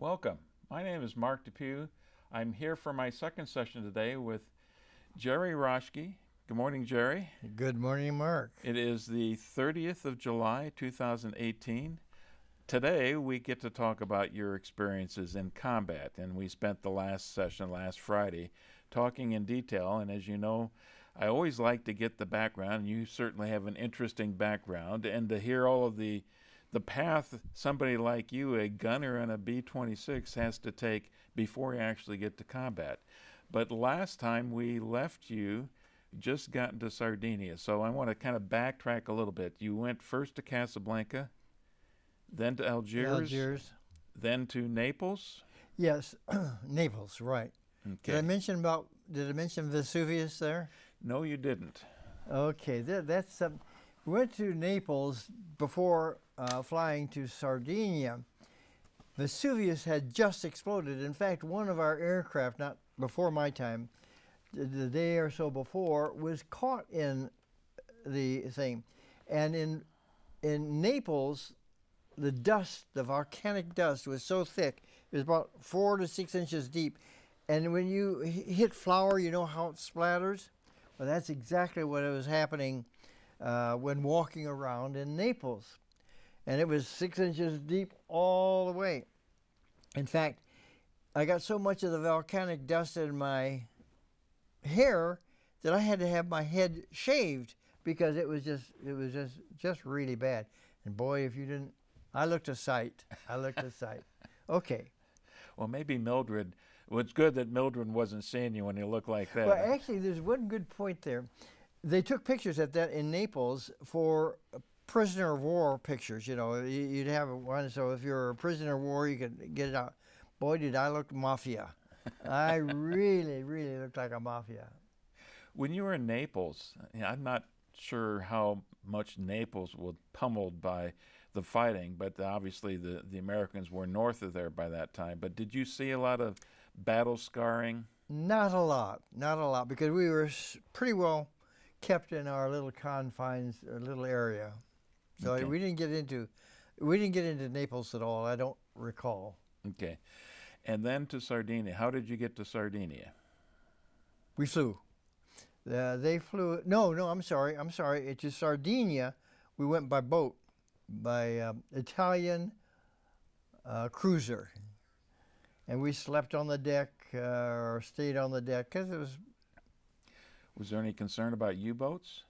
Welcome. My name is Mark Depew. I'm here for my second session today with Jerry Raschke. Good morning, Jerry. Good morning, Mark. It is the 30th of July, 2018. Today, we get to talk about your experiences in combat, and we spent the last session last Friday talking in detail, and as you know, I always like to get the background. You certainly have an interesting background, and to hear all of the path somebody like you, a gunner in a B-26, has to take before you actually get to combat. But last time we left you, just got into Sardinia, so I want to kind of backtrack a little bit. You went first to Casablanca, then to Algiers, then to Naples? Yes, Naples, right. Okay. Did I mention Vesuvius there? No, you didn't. Okay, that's we went to Naples before flying to Sardinia. Vesuvius had just exploded. In fact, one of our aircraft, not before my time, the day or so before, was caught in the thing. And in Naples, the dust, the volcanic dust, was so thick, it was about 4 to 6 inches deep. And when you hit flour, you know how it splatters? Well, that's exactly what was happening when walking around in Naples. And it was 6 inches deep all the way. In fact, I got so much of the volcanic dust in my hair that I had to have my head shaved because it was just really bad. And boy, if you didn't, I looked a sight. I looked a sight. Okay. Well, maybe Mildred. Well, it's good that Mildred wasn't seeing you when you look like that. Well, actually, there's one good point there. They took pictures at that in Naples for prisoner of war pictures. You know, you'd have one. So if you're a prisoner of war, you could get it out. Boy, did I look mafia. I really, really looked like a mafia. When you were in Naples, I'm not sure how much Naples was pummeled by the fighting, but obviously the Americans were north of there by that time. But did you see a lot of battle scarring? Not a lot, not a lot, because we were pretty well kept in our little confines, little area. So Okay. we didn't get into Naples at all. I don't recall. Okay. And then to Sardinia. How did you get to Sardinia? We flew. They flew. No, I'm sorry. To Sardinia, we went by boat, by Italian cruiser, and we slept on the deck or stayed on the deck because it was. Was there any concern about U-boats?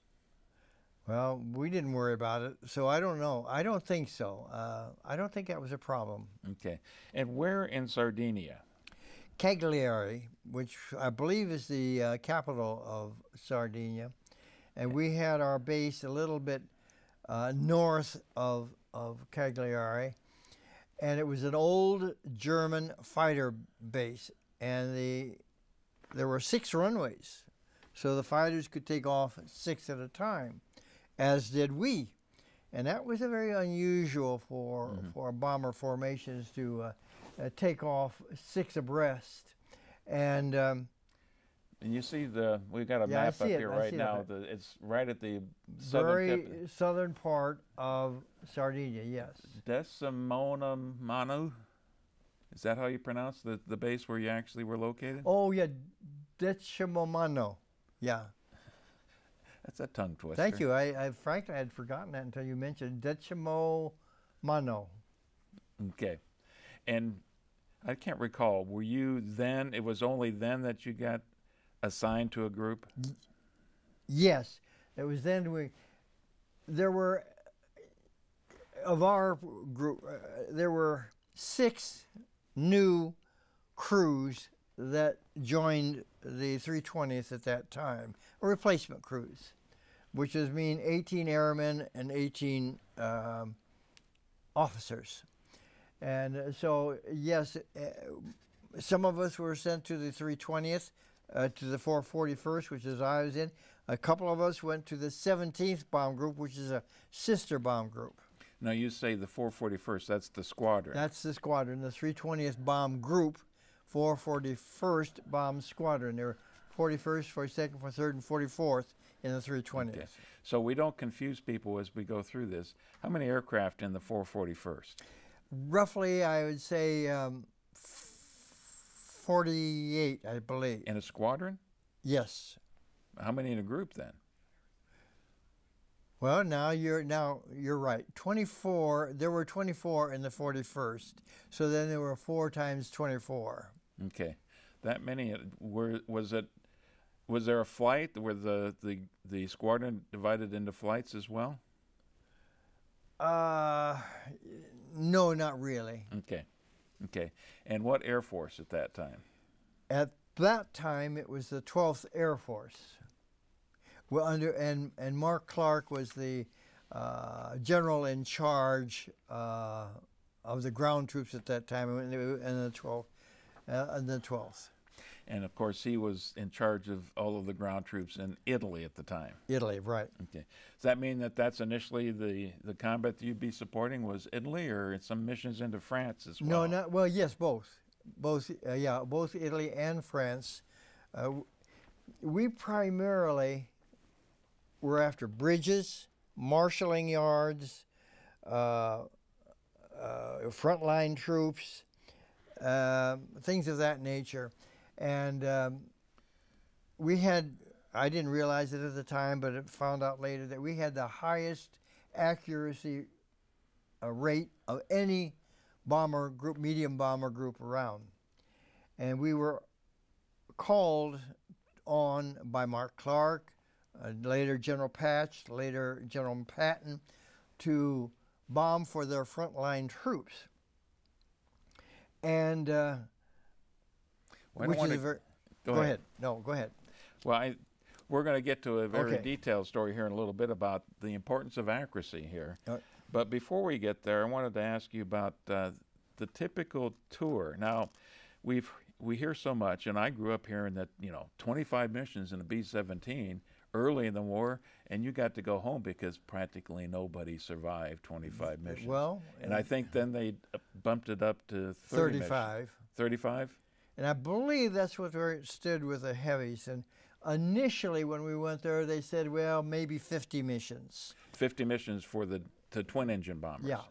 Well, we didn't worry about it, so I don't know. I don't think so. I don't think that was a problem. Okay. And where in Sardinia? Cagliari, which I believe is the capital of Sardinia, and we had our base a little bit north of Cagliari, and it was an old German fighter base, and there were 6 runways, so the fighters could take off 6 at a time, as did we, and that was a very unusual for bomber formations to take off 6 abreast, and you see we've got a yeah, map up here right now. It's right at the southern part of Sardinia, yes. Decimona Manu? Is that how you pronounce the base where you actually were located? Oh, yeah, Decimomano, yeah. That's a tongue twister. Thank you. I frankly had forgotten that until you mentioned Decimomano. Okay. And I can't recall, were you then, it was only then that you got assigned to a group? Yes, it was then there were, of our group, there were 6 new crews that joined the 320th at that time, replacement crews, which is mean 18 airmen and 18 officers. And so, yes, some of us were sent to the 320th, to the 441st, which is I was in. A couple of us went to the 17th Bomb Group, which is a sister bomb group. Now you say the 441st, that's the squadron. That's the squadron, the 320th Bomb Group, 441st Bomb Squadron. There were 41st, 42nd, 43rd, and 44th in the 320th. Okay. So we don't confuse people as we go through this. How many aircraft in the 441st? Roughly, I would say 48, I believe. In a squadron? Yes. How many in a group then? Well, now you're right. 24. There were 24 in the 41st. So then there were 4 times 24. Okay, that many. Was there a flight? Were the squadron divided into flights as well? No, not really. Okay. And what Air Force at that time? At that time, it was the 12th Air Force. Well, and Mark Clark was the general in charge of the ground troops at that time, and the 12th. And of course, he was in charge of all of the ground troops in Italy at the time. Italy, right. Okay. Does that mean that that's initially the combat that you'd be supporting was Italy, or some missions into France as well? No, not well. Yes, both. Both Italy and France. We primarily were after bridges, marshalling yards, frontline troops, things of that nature. And we had, I didn't realize it at the time, but I found out later that we had the highest accuracy rate of any bomber group, medium bomber group around. And we were called on by Mark Clark, later General Patch, later General Patton, to bomb for their frontline troops. And Go ahead. No, go ahead. Well, we're going to get to a very detailed story here in a little bit about the importance of accuracy here. But before we get there, I wanted to ask you about the typical tour. Now, we hear so much, and I grew up hearing that 25 missions in a B-17 early in the war, and you got to go home because practically nobody survived 25 missions. Well, and I think then they bumped it up to 35. 35? And I believe that's what we stood with the heavies. And initially, when we went there, they said, well, maybe 50 missions. 50 missions for the twin-engine bombers. Yeah.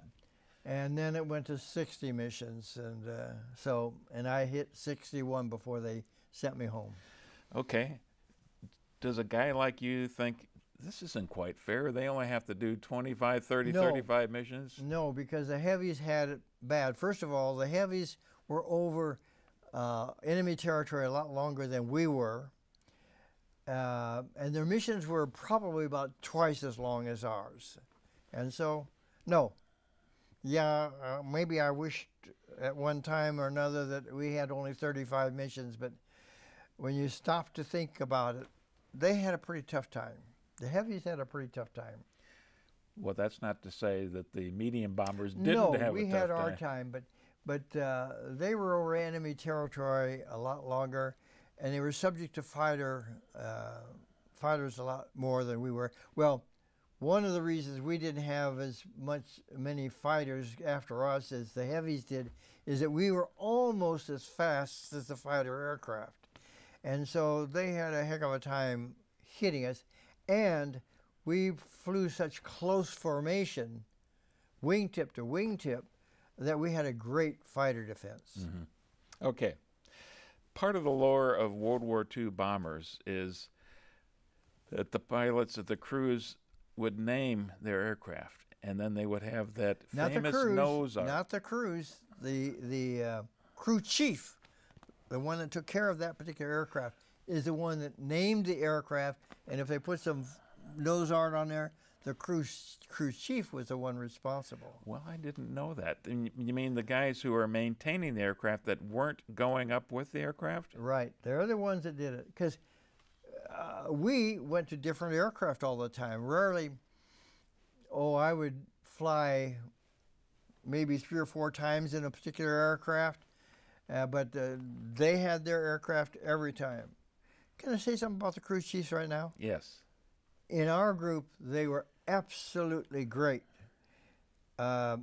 And then it went to 60 missions. And I hit 61 before they sent me home. Okay. Does a guy like you think, this isn't quite fair? They only have to do 25, 30, 35 missions? No, because the heavies had it bad. First of all, the heavies were over enemy territory a lot longer than we were, and their missions were probably about twice as long as ours. And so, no. Yeah, maybe I wished at one time or another that we had only 35 missions, but when you stop to think about it, they had a pretty tough time. The heavies had a pretty tough time. Well, that's not to say that the medium bombers didn't have a tough time. No, we had our time, but they were over enemy territory a lot longer, and they were subject to fighters a lot more than we were. Well, one of the reasons we didn't have as many fighters after us as the heavies did is that we were almost as fast as the fighter aircraft. And so they had a heck of a time hitting us, and we flew such close formation, wingtip to wingtip, that we had a great fighter defense. Mm-hmm. Okay. Part of the lore of World War II bombers is that the pilots, that the crews would name their aircraft, and then they would have that famous nose art. Not the crews, the crew chief, the one that took care of that particular aircraft, is the one that named the aircraft, and if they put some nose art on there, the crew chief was the one responsible. Well, I didn't know that. You mean the guys who are maintaining the aircraft that weren't going up with the aircraft? Right. They're the ones that did it. Because we went to different aircraft all the time. Rarely, I would fly maybe 3 or 4 times in a particular aircraft, but they had their aircraft every time. Can I say something about the crew chiefs right now? Yes. In our group, they were absolutely great. And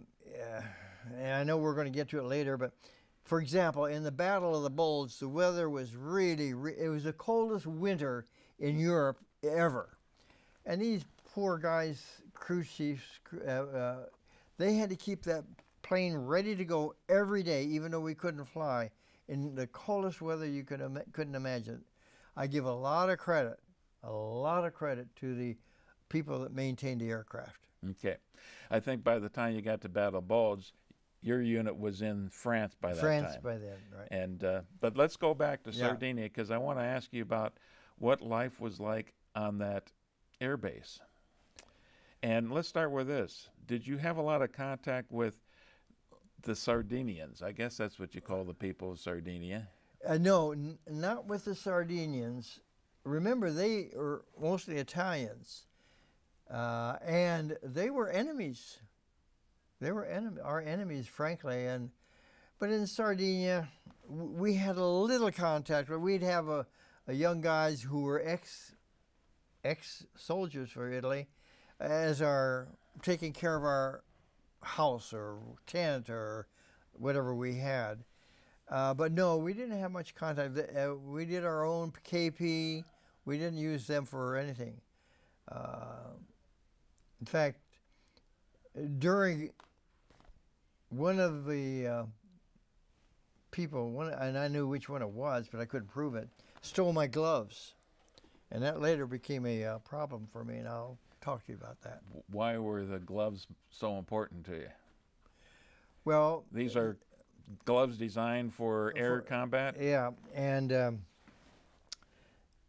I know we're going to get to it later, but for example, in the Battle of the Bulge, the weather was it was the coldest winter in Europe ever. And these poor guys, crew chiefs, they had to keep that plane ready to go every day, even though we couldn't fly. in the coldest weather you couldn't imagine. I give a lot of credit to the people that maintained the aircraft. Okay. I think by the time you got to Battle Bulge, your unit was in France by that time. France by then, right. And but let's go back to Sardinia, because I want to ask you about what life was like on that air base. And let's start with this. Did you have a lot of contact with the Sardinians? I guess that's what you call the people of Sardinia. No, not with the Sardinians. Remember, they were mostly Italians, and they were enemies. They were our enemies, frankly. But in Sardinia, we had a little contact. We'd have a young guys who were ex-soldiers for Italy, as our taking care of our house or tent or whatever we had. But no, we didn't have much contact. We did our own KP. We didn't use them for anything. In fact, during one of the people, and I knew which one it was, but I couldn't prove it, stole my gloves. And that later became a problem for me, and I'll talk to you about that. Why were the gloves so important to you? Well, these are gloves designed for air combat? Yeah, and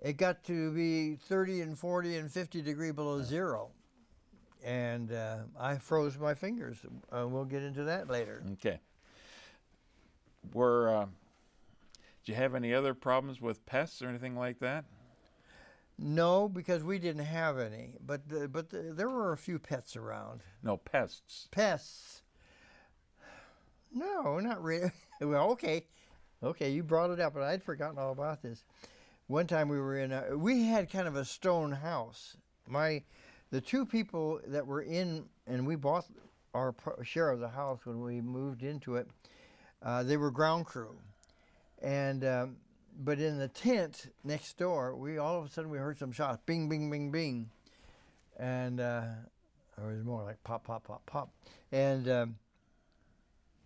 it got to be 30 and 40 and 50 degrees below zero. And I froze my fingers. We'll get into that later. Okay. Did you have any other problems with pests or anything like that? No, because we didn't have any. But there were a few pets around. No, pests. Pests. No, not really. Well, okay, you brought it up, but I'd forgotten all about this. One time we had kind of a stone house. The two people that were in, and we bought our share of the house when we moved into it, they were ground crew. And but in the tent next door, all of a sudden we heard some shots, bing, bing, bing, bing. And it was more like pop, pop, pop, pop. And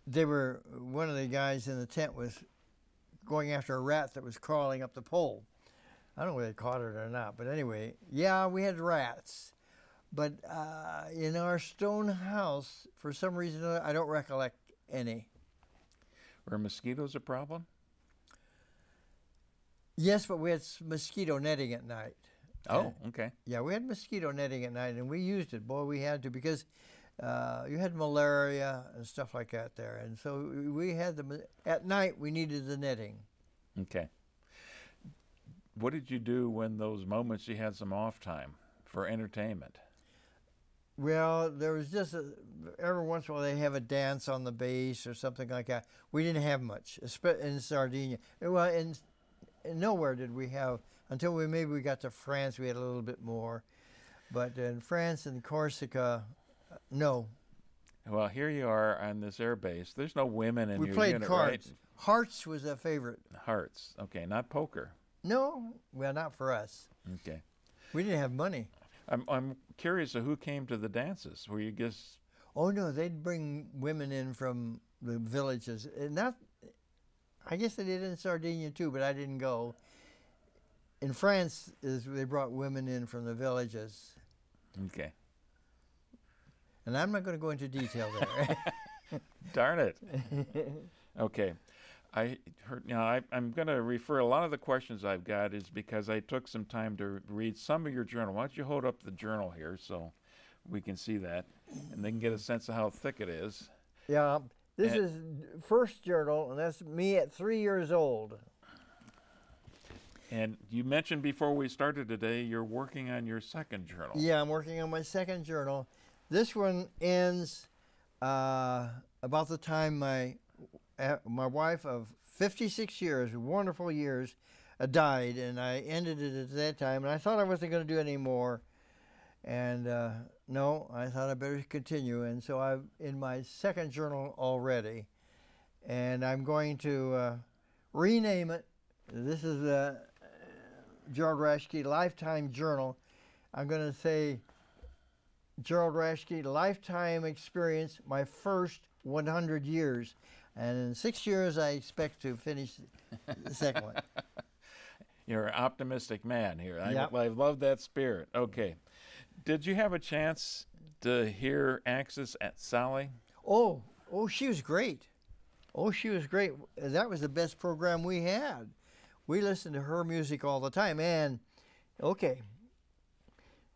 one of the guys in the tent was going after a rat that was crawling up the pole. I don't know whether they caught it or not, but anyway, yeah, we had rats. But in our stone house, for some reason, I don't recollect any. Were mosquitoes a problem? Yes, but we had mosquito netting at night. Oh, okay. Yeah, we had mosquito netting at night, and we used it. Boy, we had to, because you had malaria and stuff like that there. And so we had at night, we needed the netting. Okay. What did you do when those moments you had some off time for entertainment? Well, there was just every once in a while they have a dance on the base or something like that. We didn't have much in Sardinia. Well, in nowhere did we have, until maybe we got to France, we had a little bit more. But in France and Corsica, no. Well, here you are on this air base. There's no women in your unit, We played cards. Right? Hearts was a favorite. Hearts. Okay, not poker. No, well, not for us. Okay. We didn't have money. I'm curious of who came to the dances. Were you just... Oh, no, they'd bring women in from the villages. I guess they did in Sardinia, too, but I didn't go. In France, they brought women in from the villages. Okay. And I'm not going to go into detail there. Darn it. Okay. I heard. I'm going to refer a lot of the questions I've got is because I took some time to read some of your journal. Why don't you hold up the journal here so we can see that, and they can get a sense of how thick it is. Yeah, this is first journal, and that's me at 3 years old. And you mentioned before we started today you're working on your second journal. Yeah, I'm working on my second journal. This one ends about the time my wife of 56 years, wonderful years, died, and I ended it at that time. And I thought I wasn't going to do any more, and no, I thought I better continue. And so I'm in my second journal already, and I'm going to rename it. This is the Gerald Raschke Lifetime Journal. I'm going to say Gerald Raschke Lifetime Experience, my first 100 years. And in 6 years, I expect to finish the second one. You're an optimistic man here. Yep. I love that spirit. Okay. Did you have a chance to hear Axis at Sally? Oh, she was great. Oh, she was great. That was the best program we had. We listened to her music all the time. And, okay,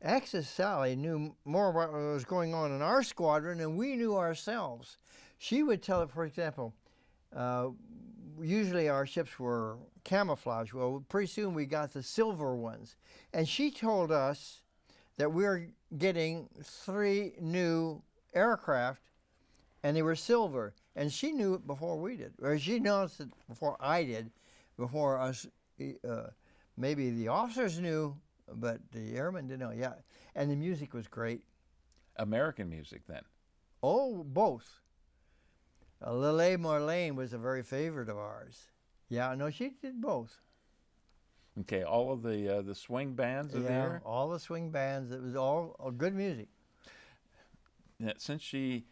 Axis Sally knew more about what was going on in our squadron than we knew ourselves. She would tell it, for example, usually our ships were camouflage. Well, pretty soon we got the silver ones. And she told us that we were getting 3 new aircraft, and they were silver. And she knew it before we did. Or she announced it before I did, before us. Maybe the officers knew, but the airmen didn't know. Yeah, and the music was great. American music, then? Oh, both. Lille Marlene was a very favorite of ours. Yeah, no, she did both. Okay, all of the swing bands of the air? All the swing bands. It was all good music. Yeah, since she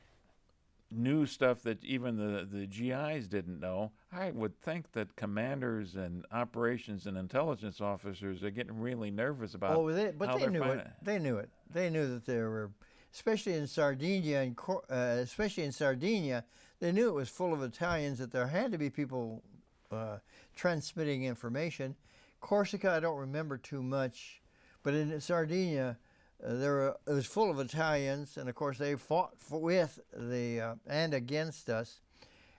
knew stuff that even the GIs didn't know, I would think that commanders and operations and intelligence officers are getting really nervous about but they knew it. They knew it. They knew that there were, especially in Sardinia, they knew it was full of Italians, that there had to be people transmitting information. Corsica, I don't remember too much, but in Sardinia, it was full of Italians, and of course they fought with and against us,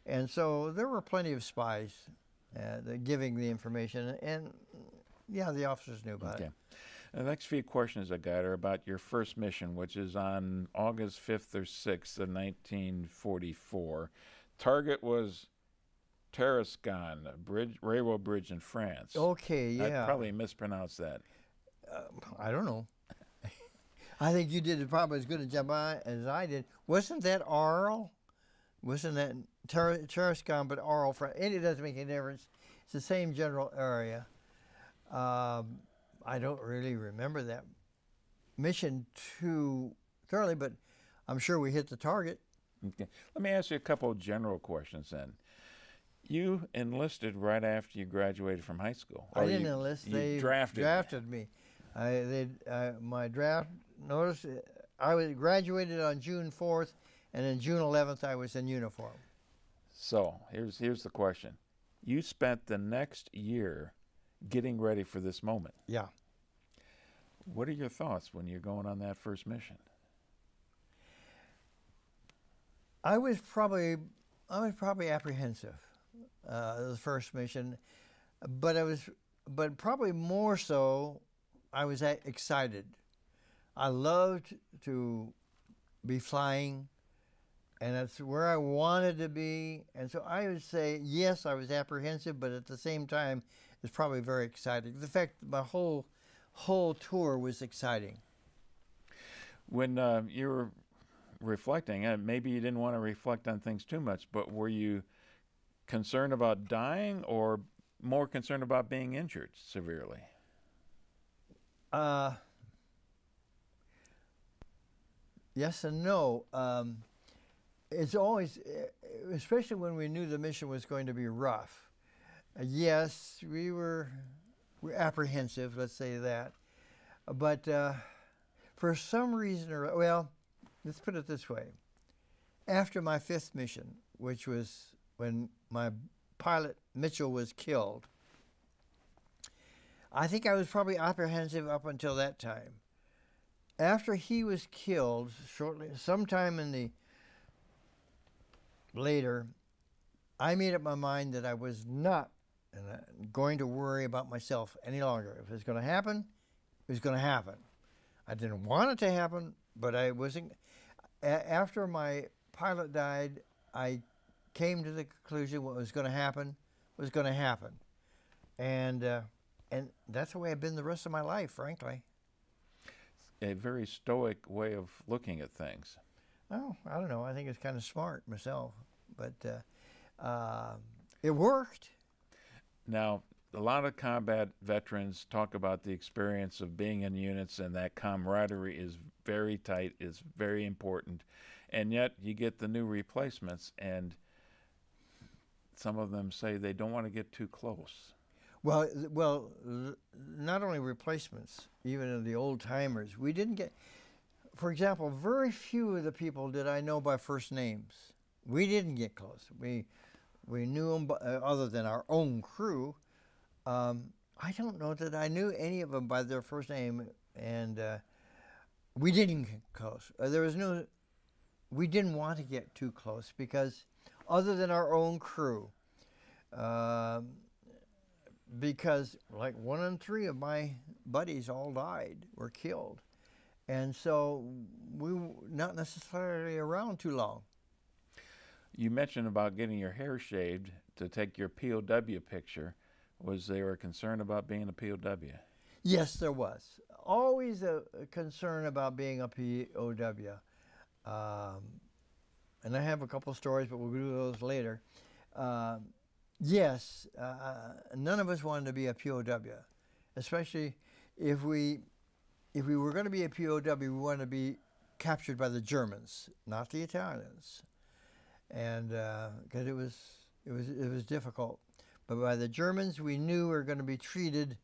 and so there were plenty of spies giving the information, and yeah, the officers knew about it. The next few questions I got are about your first mission, which is on August 5th or 6th of 1944. Target was Tarascon, railroad bridge in France. Okay, yeah. I probably mispronounced that. I don't know. I think you did probably as good a job as I did. Wasn't that Arles? Wasn't that Tarascon, but Arles? And it doesn't make any difference. It's the same general area. I don't really remember that mission too thoroughly, but I'm sure we hit the target. Okay. Let me ask you a couple of general questions then. You enlisted right after you graduated from high school. I didn't enlist. They drafted me. My draft notice. I was graduated on June 4th, and then June 11th I was in uniform. So here's the question: you spent the next year getting ready for this moment. Yeah. What are your thoughts when you're going on that first mission? I was probably apprehensive, the first mission, but probably more so, I was excited. I loved to be flying, and that's where I wanted to be. And so I would say, yes, I was apprehensive, but at the same time, it was probably very exciting. The fact that my whole tour was exciting. When you were reflecting, maybe you didn't want to reflect on things too much, but were you concerned about dying or more concerned about being injured severely? Yes and no. It's always, especially when we knew the mission was going to be rough. Yes, we were apprehensive, let's say that. But for some reason, well, let's put it this way. After my 5th mission, which was when my pilot Mitchell was killed, I think I was probably apprehensive up until that time. After he was killed, sometime in the later, I made up my mind that I was not going to worry about myself any longer. If it's going to happen, it was going to happen. I didn't want it to happen, but I wasn't. After my pilot died, I came to the conclusion what was going to happen was going to happen. And that's the way I've been the rest of my life, frankly. A very stoic way of looking at things. Oh, I don't know. I think it's kind of smart myself, but it worked. Now, a lot of combat veterans talk about the experience of being in units, and that camaraderie is very tight, is very important, and yet you get the new replacements, and some of them say they don't want to get too close. Well, not only replacements, even in the old timers, we didn't get. For example, very few of the people did I know by first names. We didn't get close. We knew them, other than our own crew. I don't know that I knew any of them by their first name, and we didn't get close. We didn't want to get too close because, other than our own crew, because like 1 in 3 of my buddies all died, were killed, and so we were not necessarily around too long. You mentioned about getting your hair shaved to take your POW picture. Was there a concern about being a POW? Yes, there was. Always a concern about being a POW. And I have a couple stories, but we'll do those later. Yes, none of us wanted to be a POW, especially if we were going to be a POW, we wanted to be captured by the Germans, not the Italians, and because it was difficult. But by the Germans, we knew we were going to be treated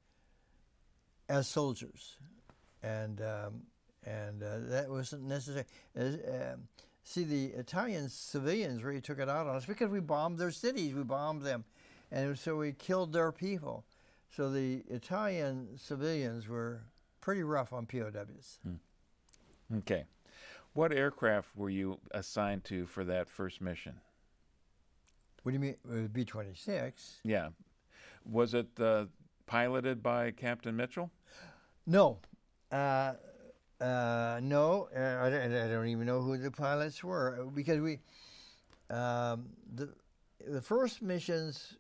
as soldiers, and that wasn't necessary. See, the Italian civilians really took it out on us because we bombed their cities, we bombed them, and so we killed their people. So the Italian civilians were pretty rough on POWs. Okay. What aircraft were you assigned to for that first mission? What do you mean? It was B-26. Yeah. Was it piloted by Captain Mitchell? No. No. I don't even know who the pilots were, because the first missions,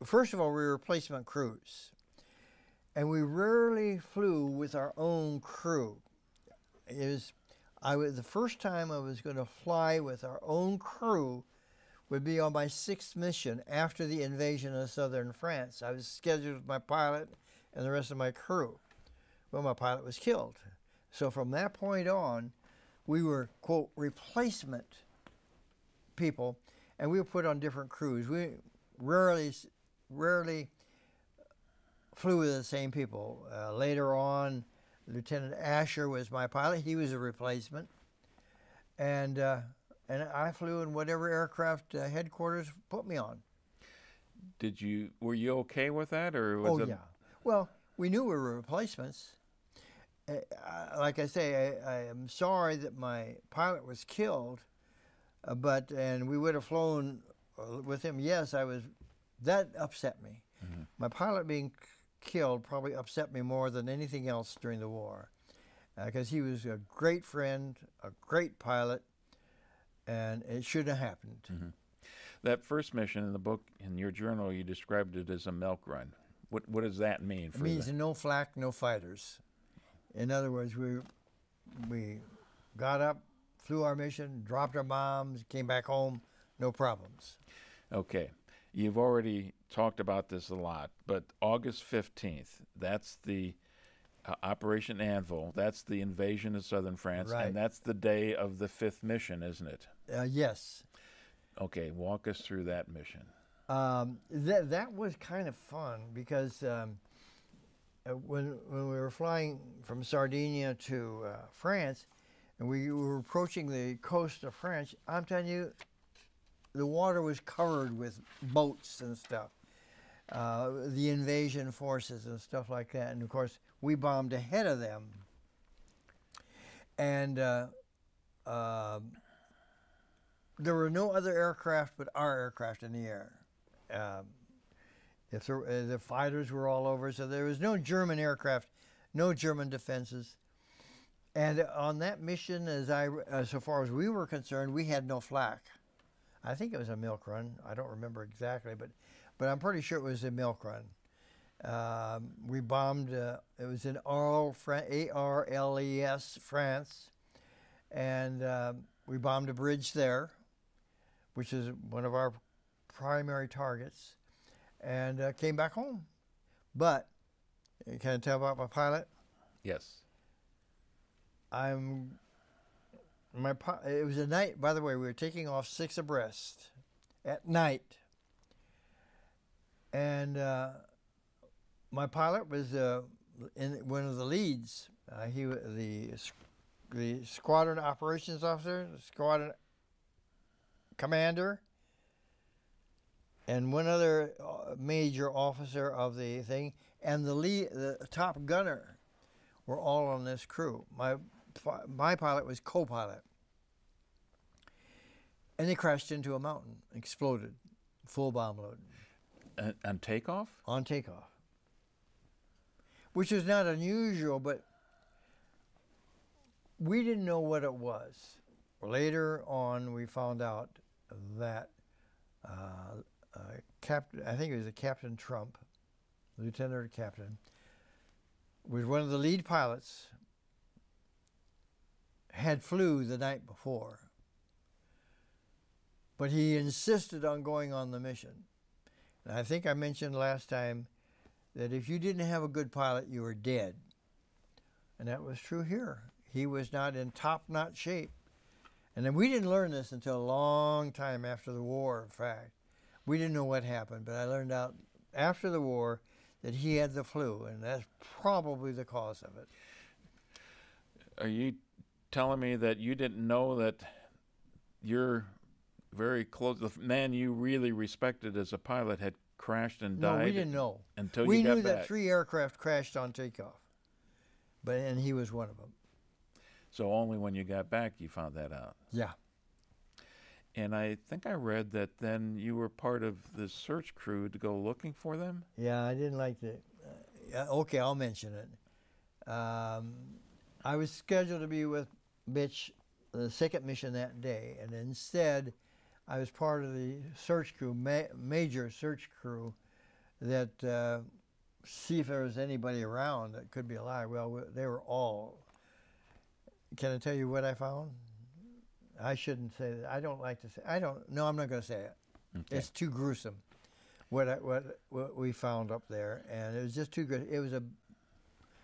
first of all, we were replacement crews, and we rarely flew with our own crew. The first time I was going to fly with our own crew would be on my 6th mission after the invasion of southern France. I was scheduled with my pilot and the rest of my crew. Well, my pilot was killed. So from that point on, we were, quote, replacement people, and we were put on different crews. We rarely flew with the same people. Later on, Lieutenant Asher was my pilot. He was a replacement. And I flew in whatever aircraft headquarters put me on. Were you okay with that, or was it? Yeah. Well, we knew we were replacements. Like I say, I am sorry that my pilot was killed, and we would have flown with him. Yes, that upset me. Mm-hmm. My pilot being killed probably upset me more than anything else during the war, because he was a great friend, a great pilot, and it shouldn't have happened. Mm-hmm. That first mission in the book, in your journal, you described it as a milk run. What does that mean? It means no flak, no fighters. In other words, we got up, flew our mission, dropped our bombs, came back home, no problems. Okay. You've already talked about this a lot, but August 15th, that's the Operation Anvil. That's the invasion of southern France, right. And that's the day of the 5th mission, isn't it? Yes. Okay, walk us through that mission. That was kind of fun because when we were flying from Sardinia to France, and we were approaching the coast of France, I'm telling you, the water was covered with boats and stuff, the invasion forces and stuff like that. And of course, we bombed ahead of them. And there were no other aircraft but our aircraft in the air. The fighters were all over, so there was no German aircraft, no German defenses. And on that mission, so far as we were concerned, we had no flak. I think it was a milk run. I don't remember exactly, but I'm pretty sure it was a milk run. We bombed, it was in Arles, France, and we bombed a bridge there, which is one of our primary targets, and came back home. But, can I tell about my pilot? Yes. It was a night, by the way, we were taking off 6 abreast at night, And my pilot was in one of the leads. He was the squadron operations officer, the squadron commander, and one other major officer of the thing, and the top gunner were all on this crew. My pilot was co-pilot. And they crashed into a mountain, exploded, full bomb load. On takeoff? On takeoff. Which is not unusual, but we didn't know what it was. Later on, we found out that Captain, I think it was a Captain Trump, lieutenant or captain, was one of the lead pilots, had flew the night before, but he insisted on going on the mission. And I think I mentioned last time that if you didn't have a good pilot, you were dead. And that was true here. He was not in top-notch shape. And then we didn't learn this until a long time after the war, in fact. We didn't know what happened, but I learned out after the war that he had the flu, and that's probably the cause of it. Are you telling me that you didn't know that your very close, the man you really respected as a pilot had crashed and died? No, we didn't know. Until we you got back. We knew that 3 aircraft crashed on takeoff, and he was one of them. So only when you got back you found that out? Yeah. And I think I read that then you were part of the search crew to go looking for them? Yeah, I didn't like the... okay, I'll mention it. I was scheduled to be with Bitch the second mission that day, and instead I was part of the search crew, major search crew, that see if there was anybody around that could be alive. Well, they were all. Can I tell you what I found? I shouldn't say that. I don't like to say. No, I'm not going to say it. Okay. It's too gruesome. What we found up there, and it was just too good. It was a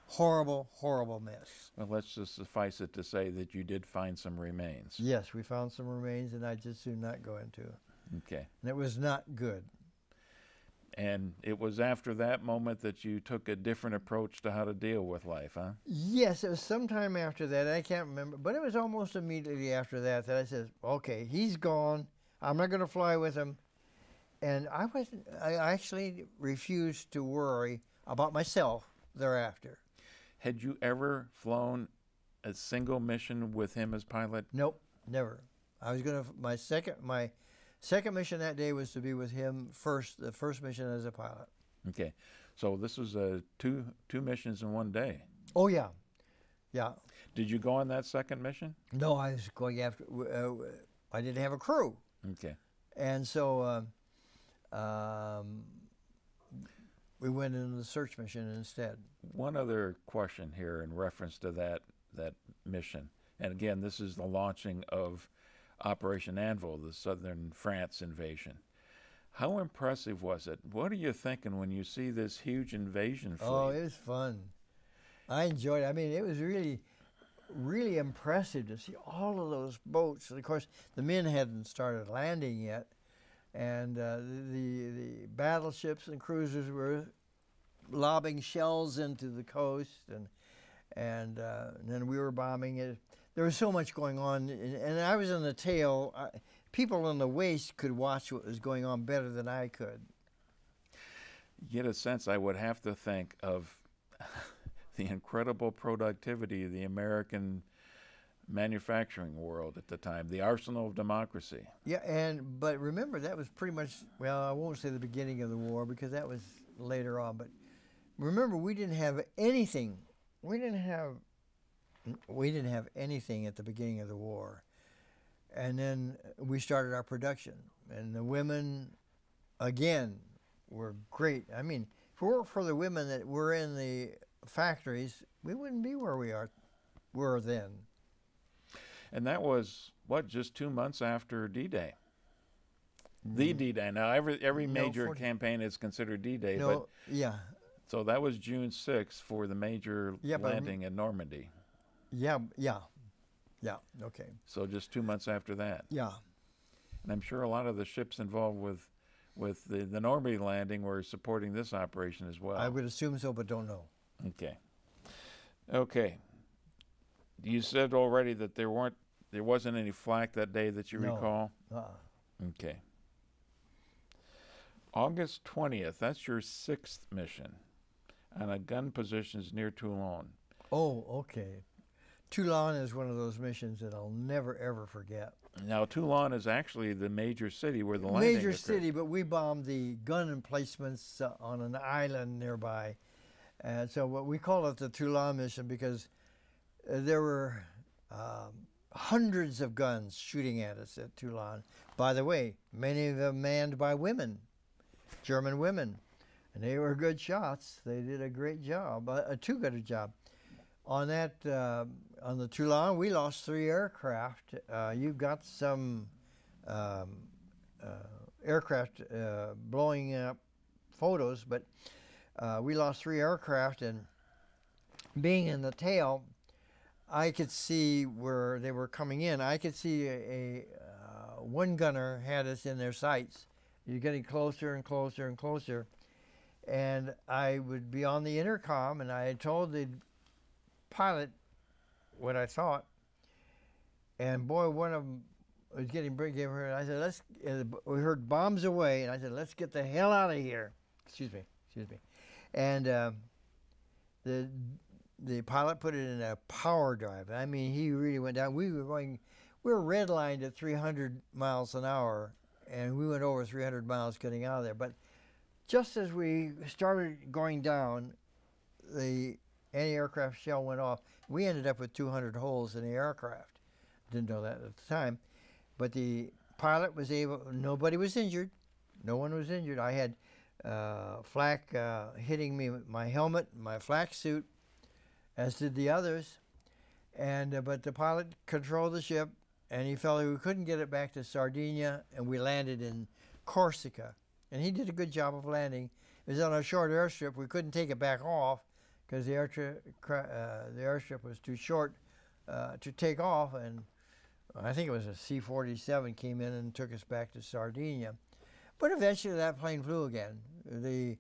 horrible, horrible mess. Well, let's just suffice it to say that you did find some remains. Yes, we found some remains, and I just do not go into it. Okay. And it was not good. And it was after that moment that you took a different approach to how to deal with life, huh? Yes, it was sometime after that. I can't remember, but it was almost immediately after that I said, okay, he's gone. I'm not going to fly with him. And I actually refused to worry about myself thereafter. Had you ever flown a single mission with him as pilot? Nope, never. I was going to, my second mission that day was to be with him first, the first mission as a pilot. Okay. So this was two missions in one day. Oh, yeah. Yeah. Did you go on that second mission? No, I was going after, I didn't have a crew. Okay. And so we went into the search mission instead. One other question here in reference to that mission. And again, this is the launching of Operation Anvil, the southern France invasion. How impressive was it? What are you thinking when you see this huge invasion fleet? Oh, it was fun. I enjoyed it. I mean, it was really, really impressive to see all of those boats. And of course, the men hadn't started landing yet, and the battleships and cruisers were lobbing shells into the coast, and then we were bombing it. There was so much going on, and I was in the tail. People in the waist could watch what was going on better than I could. You get a sense, I would have to think of the incredible productivity of the American manufacturing world at the time, the arsenal of democracy. Yeah, but remember, that was pretty much, well, I won't say the beginning of the war because that was later on, but remember, we didn't have anything. We didn't have anything at the beginning of the war. And then we started our production. And the women, again, were great. I mean, if it weren't for the women that were in the factories, we wouldn't be where we were then. And that was, what, just 2 months after D-Day? The D-Day. Now, every major campaign is considered D-Day. No, but yeah. So that was June 6th for the major landing in Normandy. Yeah, okay. So just 2 months after that. Yeah. And I'm sure a lot of the ships involved with with the Normandy landing were supporting this operation as well. I would assume so, but don't know. Okay. Okay. You said already that there wasn't any flak that day that you No. recall? Okay. August 20th, that's your 6th mission on a gun positions near Toulon. Oh, okay. Toulon is one of those missions that I'll never, ever forget. Now, Toulon is actually the major city where the landing Major occurred. city, but we bombed the gun emplacements on an island nearby. And so what we call it the Toulon mission because there were hundreds of guns shooting at us at Toulon. By the way, many of them manned by women, German women. And they were good shots. They did a great job, too good a job. On that, on the Toulon, we lost 3 aircraft. You've got some aircraft blowing up photos, but we lost 3 aircraft, and being in the tail, I could see where they were coming in. I could see one gunner had us in their sights. You're getting closer and closer and closer. And I would be on the intercom, and I had told the pilot what I thought. And boy, one of them was getting big. I said, we heard bombs away, and I said, let's get the hell out of here. Excuse me. And the pilot put it in a power drive. I mean, he really went down. We were redlined at 300 miles an hour, and we went over 300 miles getting out of there. But just as we started going down, the anti-aircraft shell went off. We ended up with 200 holes in the aircraft. Didn't know that at the time. But the pilot was able, nobody was injured. No one was injured. I had flak hitting me, my helmet, my flak suit, as did the others. And but the pilot controlled the ship, and he felt we couldn't get it back to Sardinia, and we landed in Corsica. And he did a good job of landing. It was on a short airstrip. We couldn't take it back off because the airstrip was too short to take off. And I think it was a C-47 came in and took us back to Sardinia. But eventually that plane flew again. The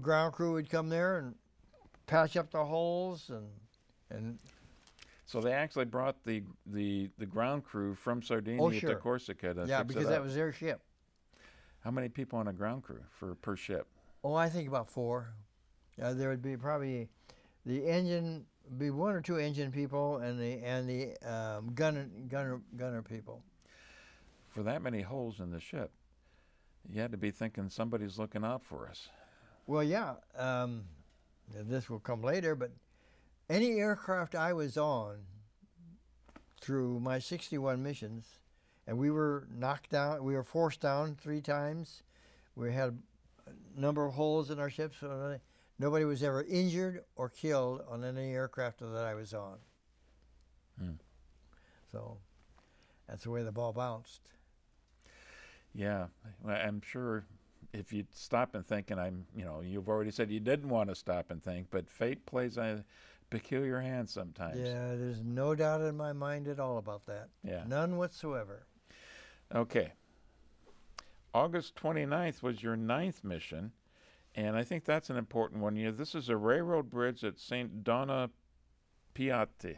ground crew would come there and patch up the holes and So they actually brought the ground crew from Sardinia to Corsica to fix it up. because that was their ship. How many people on a ground crew per ship? Oh, I think about 4. There would be probably the engine, be 1 or 2 engine people, and the gunner people. For that many holes in the ship, you had to be thinking somebody's looking out for us. Well, yeah. This will come later, but any aircraft I was on through my 61 missions, and we were knocked down, we were forced down 3 times. We had a number of holes in our ships. So nobody was ever injured or killed on any aircraft that I was on. So that's the way the ball bounced. Yeah, I'm sure if you stop and think, and you've already said you didn't want to stop and think, but fate plays a peculiar hand sometimes. Yeah, there's no doubt in my mind at all about that. Yeah. None whatsoever. Okay. August 29th was your 9th mission, and I think that's an important one. This is a railroad bridge at St. Donna Piatti.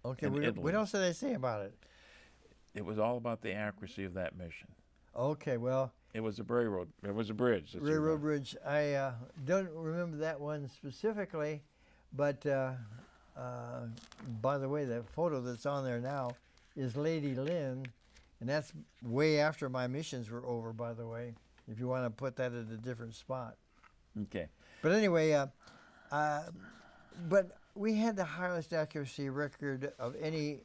Okay, in Italy. What else did I say about it? It was all about the accuracy of that mission. Okay, well, it was a railroad. It was a bridge. Railroad bridge. I don't remember that one specifically, but by the way, the photo that's on there now is Lady Lynn, and that's way after my missions were over, by the way, if you want to put that at a different spot. Okay. But anyway, but we had the highest accuracy record of any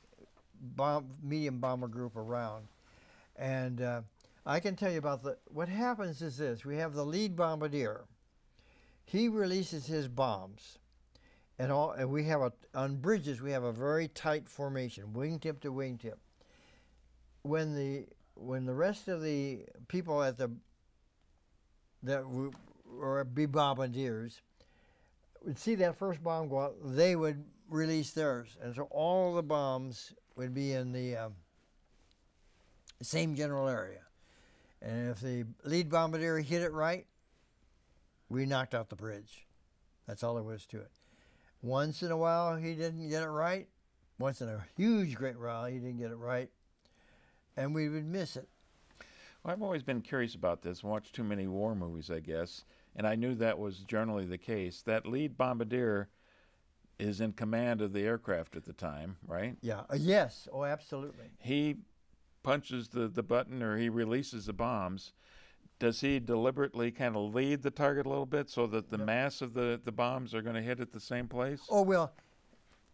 medium bomber group around. And I can tell you about what happens is this. We have the lead bombardier. He releases his bombs. And we have on bridges, we have a very tight formation, wingtip to wingtip. When the rest of the people that would be bombardiers would see that first bomb go out, they would release theirs. And so all the bombs would be in the same general area. And if the lead bombardier hit it right, we knocked out the bridge. That's all there was to it. Once in a while, he didn't get it right. Once in a huge, great while, he didn't get it right. And we would miss it. Well, I've always been curious about this, watched too many war movies, I guess, and I knew that was generally the case. That lead bombardier is in command of the aircraft at the time, right? Yeah. Yes. Oh, absolutely. He punches the button, or he releases the bombs. Does he deliberately kind of lead the target a little bit so that the mass of the bombs are going to hit at the same place? Oh, well,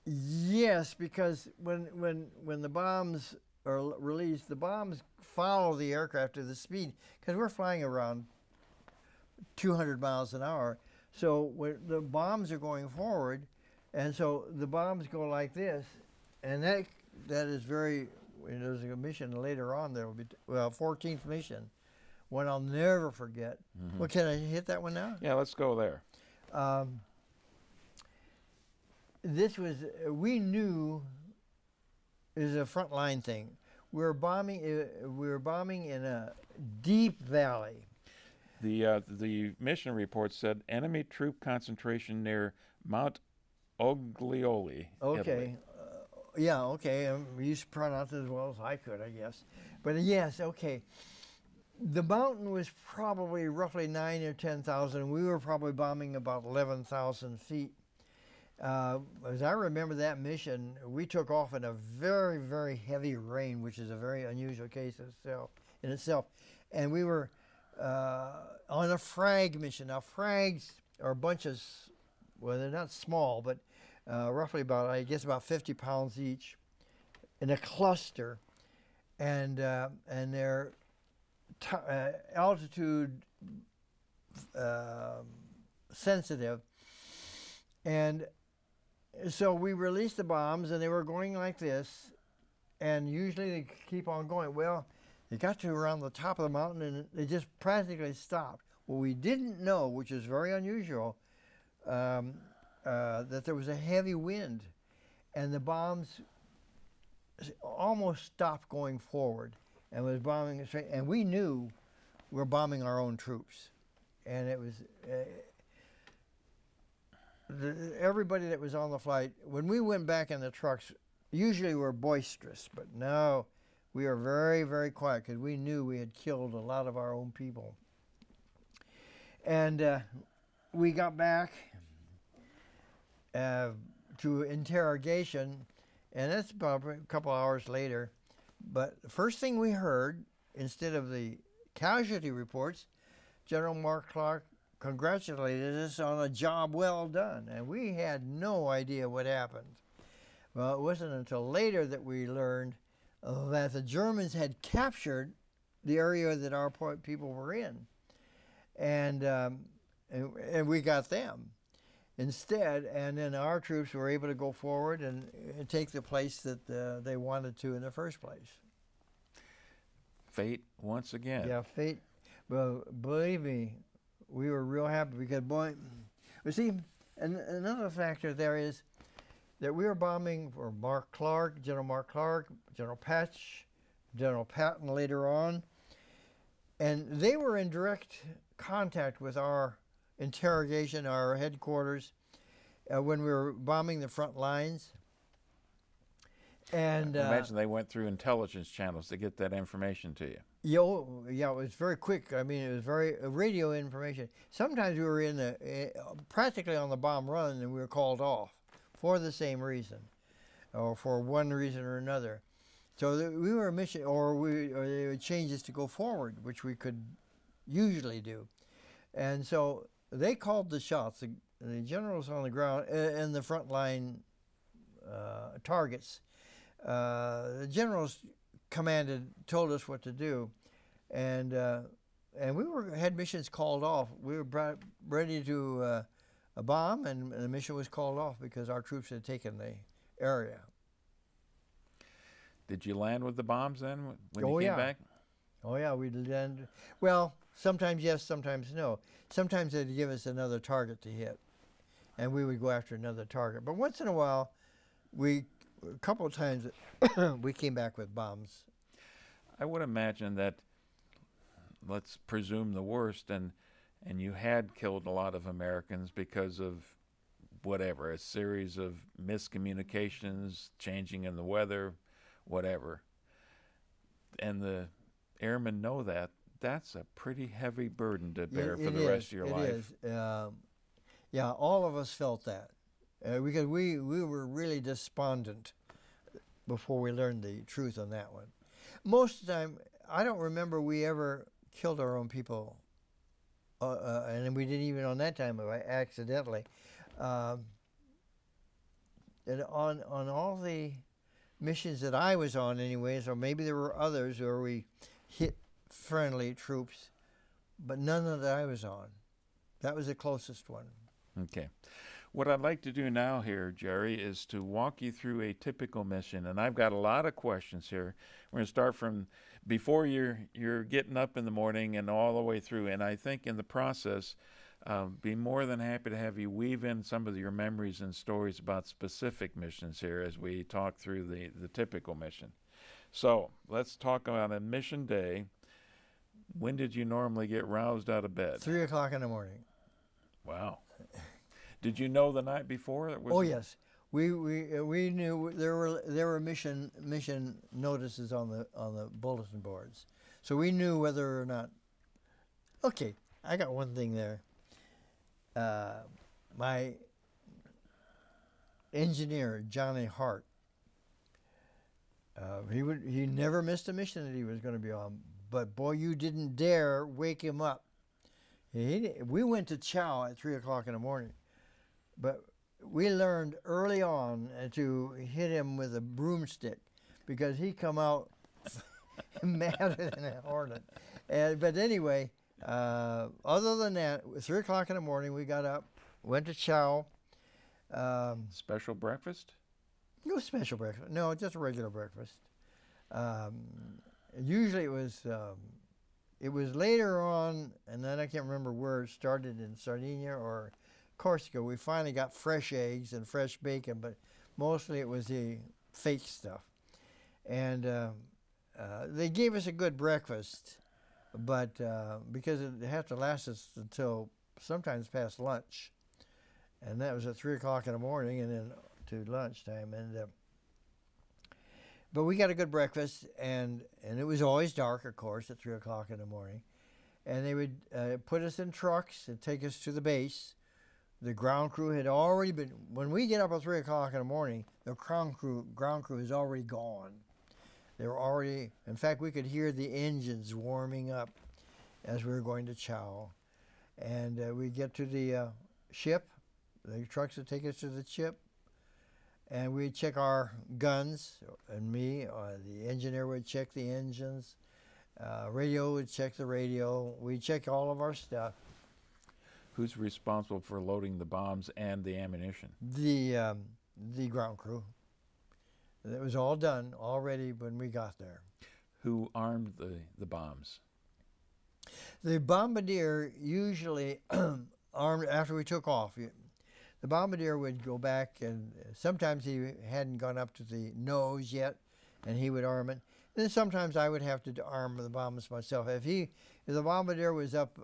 yes, because when the bombs are released, the bombs follow the aircraft to the speed, because we're flying around 200 miles an hour. So when the bombs are going forward, and so the bombs go like this, and that is very, there's a mission later on, there will be, 14th mission, one I'll never forget. Mm-hmm. Well, can I hit that one now? Yeah, let's go there. This was, we knew it was a frontline thing. We were bombing in a deep valley. The mission report said enemy troop concentration near Mount Oglioli. Okay. Yeah, okay. You pronounced it as well as I could, I guess. But yes, okay. The mountain was probably roughly 9,000 or 10,000. We were probably bombing about 11,000 feet. As I remember that mission, we took off in a very, very heavy rain, which is a very unusual case in itself. And we were on a frag mission. Now, frags are bunches, well, they're not small, but roughly about, I guess, about 50 pounds each in a cluster. And they're altitude sensitive. And so we released the bombs, and they were going like this, and usually they keep on going. Well, they got to around the top of the mountain, and they just practically stopped. What we didn't know, which is very unusual, that there was a heavy wind, and the bombs almost stopped going forward and was bombing straight. And we knew we were bombing our own troops, and it was everybody that was on the flight. When we went back in the trucks, usually we're boisterous, but no, we were very, very quiet because we knew we had killed a lot of our own people. And we got back to interrogation, and that's about a couple hours later. But the first thing we heard, instead of the casualty reports, General Mark Clark congratulated us on a job well done, and we had no idea what happened. Well, it wasn't until later that we learned that the Germans had captured the area that our people were in, and we got them instead, and then our troops were able to go forward and take the place that they wanted to in the first place. Fate once again. Yeah, fate. Well, believe me, we were real happy because, boy, you see, and another factor there is that we were bombing for Mark Clark, General Mark Clark, General Patch, General Patton later on, and they were in direct contact with our interrogation, our headquarters, when we were bombing the front lines. And I imagine they went through intelligence channels to get that information to you. Yeah, it was very quick. I mean, it was very radio information. Sometimes we were in practically on the bomb run, and we were called off for the same reason, or for one reason or another. So we were a mission, or they would change us to go forward, which we could usually do. And so they called the shots. The generals on the ground and the front line targets. The generals told us what to do, and we had missions called off. We were ready to bomb, and the mission was called off because our troops had taken the area. Did you land with the bombs then when you came back? Oh yeah, we landed. Well, sometimes yes, sometimes no. Sometimes they'd give us another target to hit, and we would go after another target. But once in a while, a couple of times, we came back with bombs. I would imagine that, let's presume the worst, and you had killed a lot of Americans because of whatever, a series of miscommunications, changing in the weather, whatever. And the airmen know that. That's a pretty heavy burden to bear for the rest of your life. It is. Yeah, all of us felt that because we were really despondent before we learned the truth on that one. Most of the time, I don't remember we ever killed our own people, and we didn't even on that time accidentally. And on all the missions that I was on, anyways, or maybe there were others where we hit friendly troops, but none that I was on. That was the closest one. Okay. What I'd like to do now here, Jerry, is to walk you through a typical mission, and I've got a lot of questions here. We're going to start from before you're getting up in the morning and all the way through, and I think in the process, be more than happy to have you weave in some of your memories and stories about specific missions here as we talk through the typical mission. So let's talk about a mission day. When did you normally get roused out of bed? 3 o'clock in the morning. Wow. Did you know the night before? Oh yes, we knew there were mission notices on the bulletin boards, so we knew whether or not. Okay, I got one thing there. My engineer Johnny Hart. He never missed a mission that he was going to be on, but boy, you didn't dare wake him up. We went to chow at 3 o'clock in the morning. But we learned early on to hit him with a broomstick because he come out madder than a hornet. But anyway, other than that, 3 o'clock in the morning, we got up, went to chow. Special breakfast? No special breakfast. No, just a regular breakfast. Usually it was later on, and then I can't remember where it started, in Sardinia or Corsica. We finally got fresh eggs and fresh bacon, but mostly it was the fake stuff. And they gave us a good breakfast, but because it had to last us until sometimes past lunch, and that was at 3 o'clock in the morning, and then to lunchtime. And but we got a good breakfast, and it was always dark, of course, at 3 o'clock in the morning. And they would put us in trucks and take us to the base. The ground crew had already been, when we get up at 3 o'clock in the morning, the ground crew is already gone. They were already, in fact, we could hear the engines warming up as we were going to chow. And we get to the ship, the trucks would take us to the ship, and we'd check our guns, and me, the engineer would check the engines, radio would check the radio, we'd check all of our stuff. Who's responsible for loading the bombs and the ammunition? The ground crew. It was all done already when we got there. Who armed the bombs? The bombardier usually armed after we took off. The bombardier would go back, and sometimes he hadn't gone up to the nose yet, and he would arm it. And then sometimes I would have to arm the bombs myself. If the bombardier was up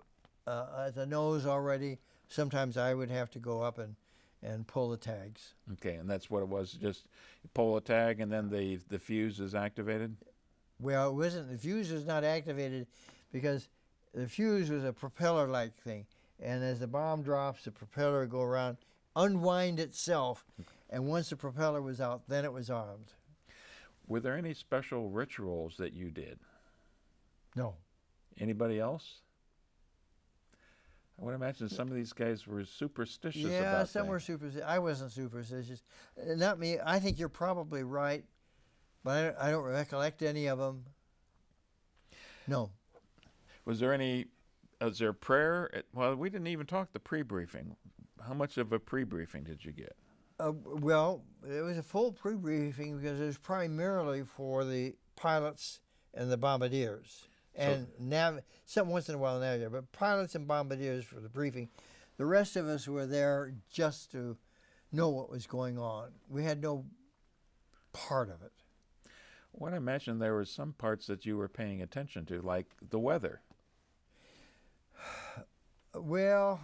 at the nose already, sometimes I would have to go up and pull the tags. Okay, and that's what it was, just pull a tag and then the fuse is activated? Well, it wasn't. The fuse was not activated because the fuse was a propeller-like thing. And as the bomb drops, the propeller would go around, unwind itself, and once the propeller was out, then it was armed. Were there any special rituals that you did? No. Anybody else? I would imagine some of these guys were superstitious about Yeah, some things. were superstitious. I wasn't superstitious. Not me. I think you're probably right, but I don't recollect any of them. No. Was there prayer? Well, we didn't even talk the pre-briefing. How much of a pre-briefing did you get? Well, it was a full pre-briefing because it was primarily for the pilots and the bombardiers. And some once in a while navigator, but pilots and bombardiers for the briefing. The rest of us were there just to know what was going on. We had no part of it. Well, I imagine there were some parts that you were paying attention to, like the weather. Well,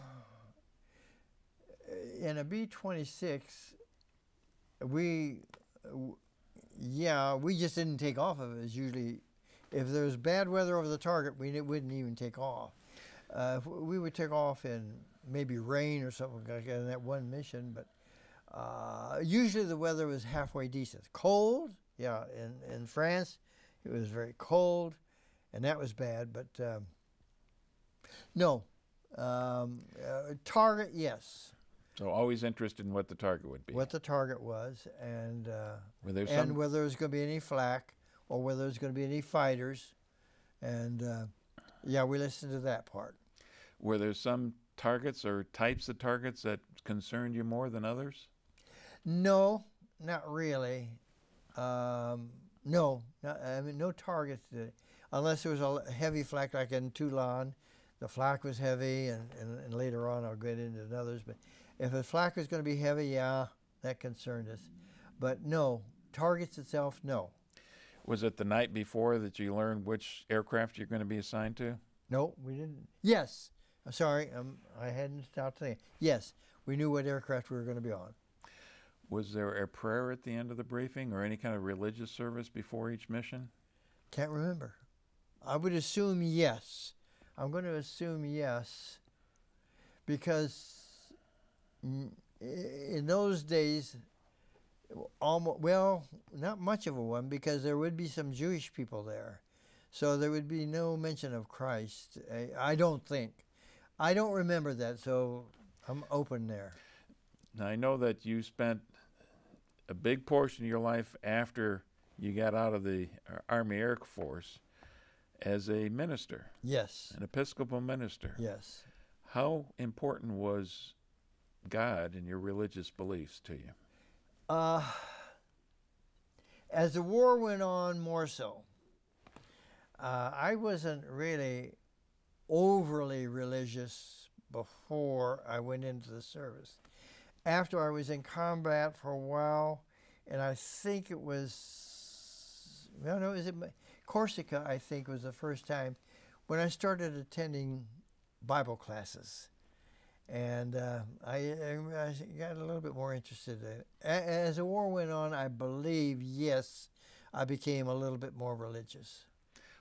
in a B-26, we just didn't take off of it. It's usually, if there was bad weather over the target, we wouldn't even take off. We would take off in maybe rain or something like that in that one mission, but usually the weather was halfway decent. Cold, yeah, in France, it was very cold, and that was bad, but no. Target, yes. So always interested in what the target would be. What the target was, and whether there's going to be any flak, or whether there's going to be any fighters, and yeah, we listened to that part. Were there some targets or types of targets that concerned you more than others? No, not really. No, no targets, unless there was a heavy flak like in Toulon. The flak was heavy, and later on I'll get into others, but if the flak was going to be heavy, yeah, that concerned us. But no, targets itself, no. Was it the night before that you learned which aircraft you're going to be assigned to? No, we didn't. Yes, I'm sorry, I hadn't stopped saying. Yes, we knew what aircraft we were going to be on. Was there a prayer at the end of the briefing or any kind of religious service before each mission? Can't remember. I would assume yes. I'm going to assume yes, because in those days, almost, well, not much of a one, because there would be some Jewish people there. So there would be no mention of Christ. I don't think. I don't remember that, so I'm open there. Now, I know that you spent a big portion of your life after you got out of the Army Air Force as a minister. Yes. An Episcopal minister. Yes. How important was God and your religious beliefs to you? As the war went on, more so. I wasn't really overly religious before I went into the service. After I was in combat for a while, and I think it was, well, no, Corsica, I think, was the first time when I started attending Bible classes. And I got a little bit more interested in it. As the war went on, I believe, yes, I became a little bit more religious.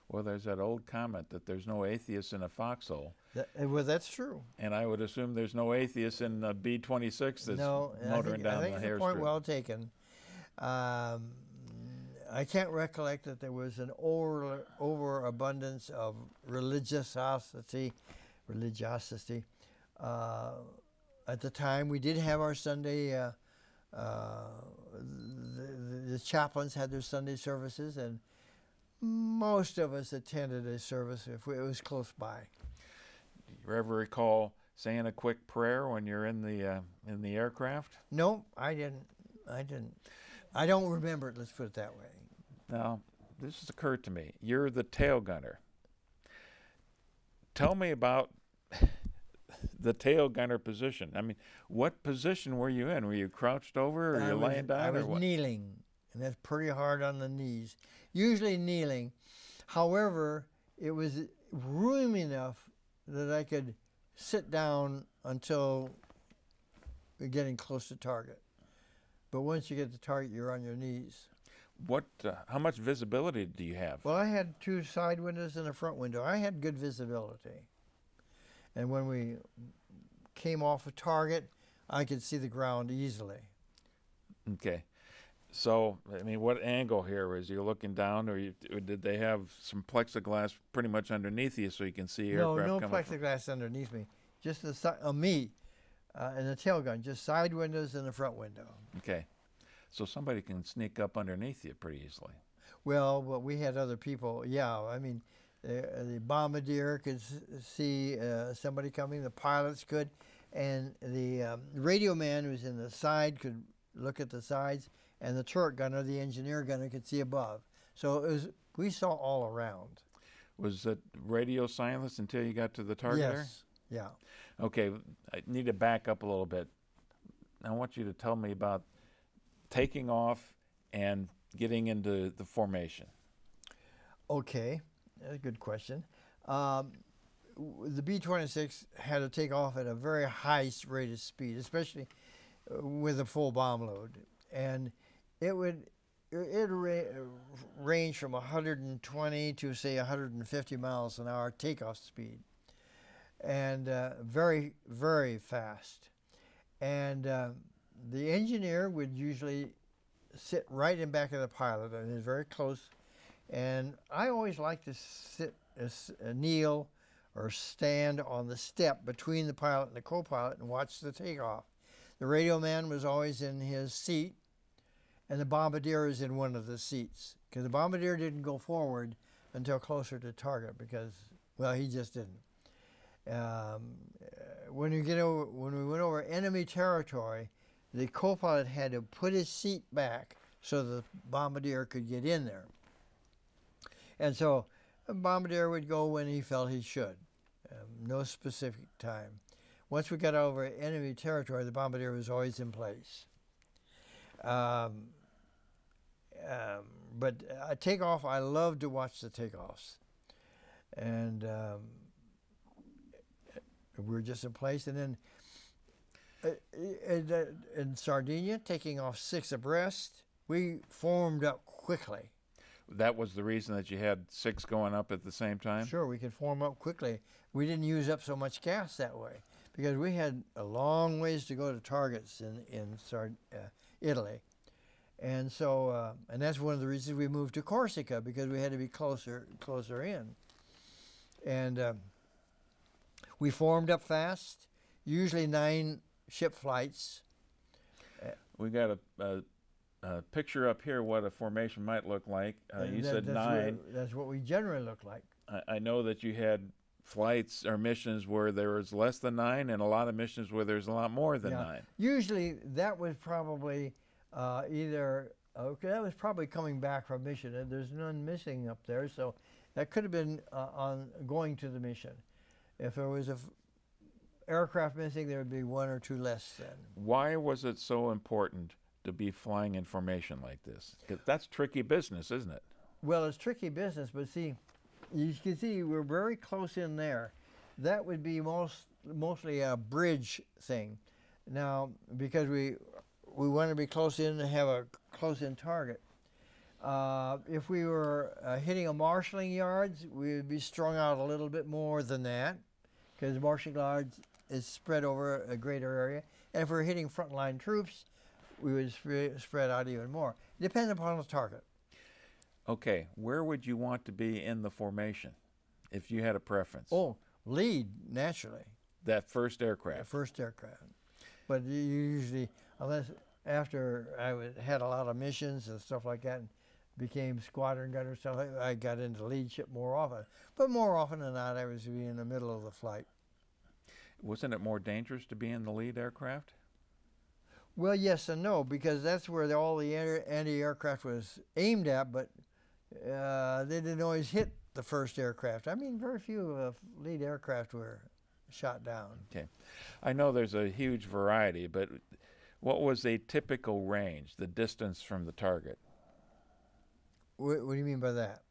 Well, there's that old comment that there's no atheists in a foxhole. Well, that's true. And I would assume there's no atheists in a B-26 that's motoring down the hair strip. I think it's a point well taken. I can't recollect that there was an overabundance of religiosity. At the time, we did have our Sunday, the chaplains had their Sunday services, and most of us attended a service if it was close by. Do you ever recall saying a quick prayer when you're in the aircraft? No, I didn't. I don't remember it, let's put it that way. Now, this has occurred to me. You're the tail gunner. Tell me about the tail gunner position. I mean, what position were you in? Were you crouched over, or you laying down, I was or what? kneeling, and that's pretty hard on the knees. Usually kneeling. However, it was room enough that I could sit down until getting close to target. But once you get to target, you're on your knees. How much visibility do you have? Well, I had 2 side windows and a front window. I had good visibility. And when we came off a target, I could see the ground easily. Okay. So, I mean, what angle here? Was you looking down, or did they have some plexiglass pretty much underneath you so you can see aircraft No coming plexiglass underneath me. Just the side of me and the tail gun, just side windows and the front window. Okay. So somebody can sneak up underneath you pretty easily. Well, we had other people. Yeah, I mean, the bombardier could see somebody coming. The pilots could, and the radio man who was in the side could look at the sides, and the turret gunner, the engineer gunner, could see above. So we saw all around. Was it radio silence until you got to the target area? Yes. Yeah. Okay, I need to back up a little bit. I want you to tell me about taking off and getting into the formation. Okay, that's a good question. the B-26 had to take off at a very high rate of speed, especially with a full bomb load, and it range from 120 to say 150 miles an hour takeoff speed, and very, very fast. And the engineer would usually sit right in back of the pilot, and is very close. And I always like to sit, kneel, or stand on the step between the pilot and the co-pilot and watch the takeoff. The radio man was always in his seat, and the bombardier is in one of the seats, because the bombardier didn't go forward until closer to target, because, well, he just didn't. When we went over enemy territory, the co-pilot had to put his seat back so the bombardier could get in there. And so the bombardier would go when he felt he should, no specific time. Once we got over enemy territory, the bombardier was always in place. But takeoff, I love to watch the takeoffs. And we were just in place. And then in Sardinia, taking off 6 abreast, we formed up quickly. That was the reason that you had 6 going up at the same time? Sure, we could form up quickly. We didn't use up so much gas that way, because we had a long ways to go to targets in Italy. And so, and that's one of the reasons we moved to Corsica, because we had to be closer in. And we formed up fast, usually 9 ship flights. We got a picture up here what a formation might look like. You said 9. That's what we generally look like. I know that you had flights or missions where there was less than 9, and a lot of missions where there's a lot more than 9. Usually that was probably that was probably coming back from mission, and there's none missing up there, so that could have been on going to the mission. If there was a aircraft missing, there would be 1 or 2 less then. Why was it so important to be flying in formation like this? 'Cause that's tricky business, isn't it? Well, it's tricky business, but see, you can see we're very close in there. That would be mostly a bridge thing. Now, because we want to be close in and have a close-in target. If we were hitting a marshalling yards, we would be strung out a little bit more than that, because marshalling yards is spread over a greater area. And if we're hitting frontline troops, we would spread out even more. It depends upon the target. Okay, where would you want to be in the formation if you had a preference? Oh, lead, naturally. That first aircraft. The first aircraft. But you usually, unless after I had a lot of missions and stuff like that, and became squadron gunner, so I got into lead ship more often. But more often than not, I was in the middle of the flight. Wasn't it more dangerous to be in the lead aircraft? Well, yes and no, because that's where all the anti-aircraft was aimed at, but they didn't always hit the first aircraft. I mean, very few lead aircraft were shot down. Okay. I know there's a huge variety, but what was a typical range, the distance from the target? What do you mean by that?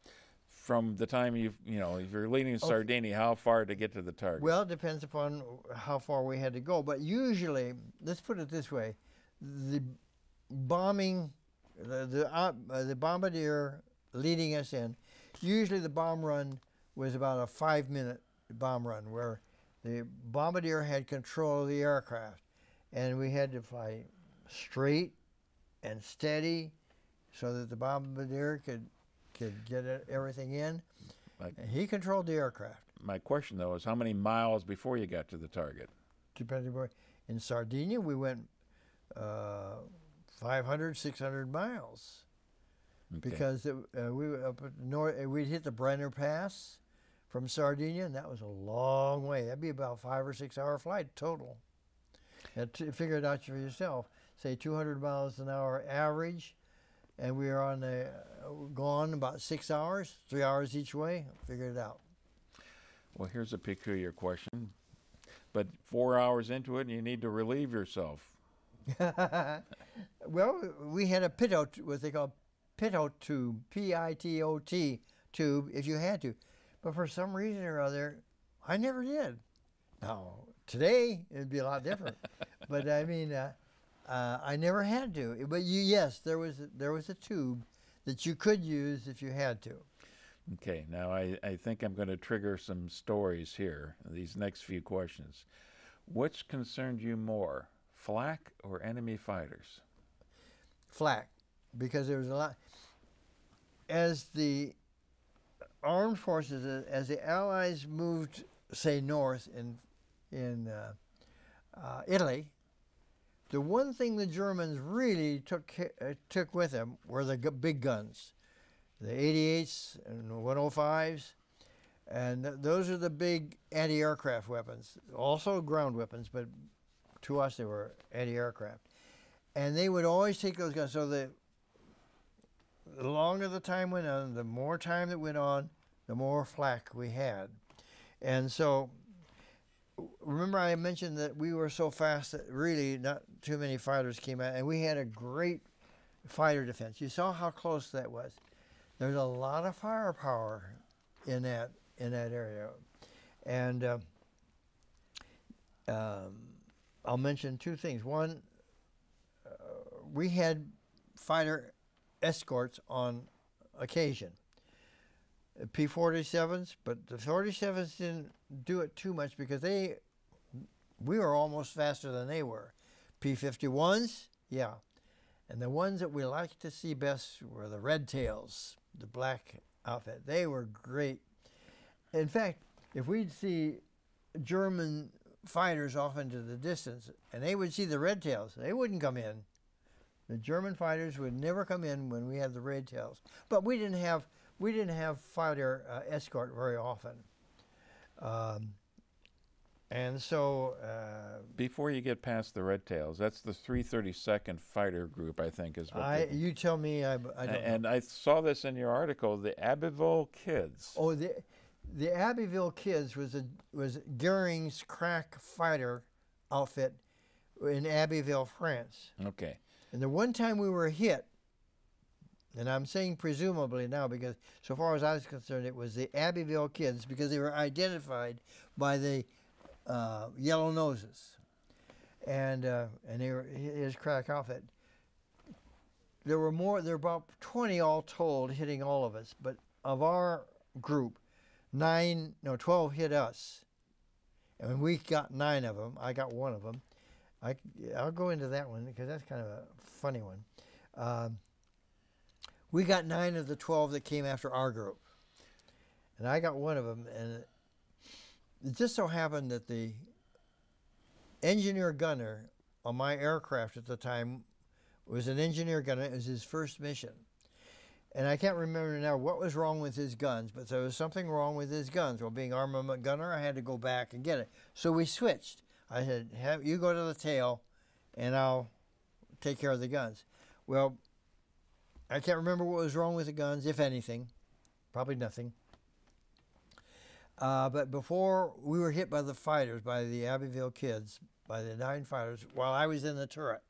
From the time if you're leading Sardinia, how far to get to the target? Well, it depends upon how far we had to go. But usually, let's put it this way, the bombing, the bombardier leading us in, usually the bomb run was about a 5-minute bomb run where the bombardier had control of the aircraft. And we had to fly straight and steady so that the bombardier could get everything in. And he controlled the aircraft. My question, though, is how many miles before you got to the target? Depending on, in Sardinia, we went 500, 600 miles. Okay. Because we were up north, we'd hit the Brenner Pass from Sardinia, and that was a long way. That'd be about a 5 or 6 hour flight total. And figure it out for yourself. Say 200 miles an hour average, and we were gone about 6 hours, 3 hours each way. Figure it out. Well, here's a peculiar question, but 4 hours into it, and you need to relieve yourself. Well, we had a pitot, what they call pitot tube, P-I-T-O-T tube, if you had to. But for some reason or other, I never did. Now, today, it'd be a lot different. But I mean, I never had to. But yes, there was a tube that you could use if you had to. Okay, now I think I'm going to trigger some stories here, these next few questions. Which concerned you more, flak or enemy fighters? Flak, because there was a lot. As the armed forces, as the Allies moved, say, north in Italy, the one thing the Germans really took with them were the big guns, the 88s and 105s, and those are the big anti-aircraft weapons, also ground weapons, but to us they were anti-aircraft. And they would always take those guns. So the longer the time went on, the more time that went on, the more flak we had. And so, remember I mentioned that we were so fast that really not too many fighters came out, and we had a great fighter defense. You saw how close that was. There's a lot of firepower in that area. And I'll mention two things. One, we had fighter escorts on occasion. P-47s, but the 47s didn't do it too much because we were almost faster than they were. P-51s, yeah. And the ones that we liked to see best were the red tails, the black outfit. They were great. In fact, if we'd see German fighters off into the distance and they would see the red tails, they wouldn't come in. The German fighters would never come in when we had the red tails. But we didn't have fighter escort very often. And so... Before you get past the red tails, that's the 332nd Fighter Group, I think, is what you tell me, I don't know. And I saw this in your article, the Abbeville Kids. Oh, the Abbeville Kids was Goering's crack fighter outfit in Abbeville, France. Okay. And the one time we were hit, and I'm saying presumably now because so far as I was concerned, it was the Abbeville Kids because they were identified by the yellow noses, and they were his crack outfit. There were about 20 all told hitting all of us, but of our group, 12 hit us, and when we got 9 of them, I got 1 of them. I'll go into that one because that's kind of a funny one. We got 9 of the 12 that came after our group, and I got 1 of them. And it just so happened that the engineer gunner on my aircraft at the time was an engineer gunner. It was his first mission, and I can't remember now what was wrong with his guns, but there was something wrong with his guns. Well, being armament gunner, I had to go back and get it. So we switched. I said, you go to the tail, and I'll take care of the guns. Well, I can't remember what was wrong with the guns, if anything. Probably nothing. But before we were hit by the fighters, by the Abbeville Kids, by the 9 fighters, while I was in the turret,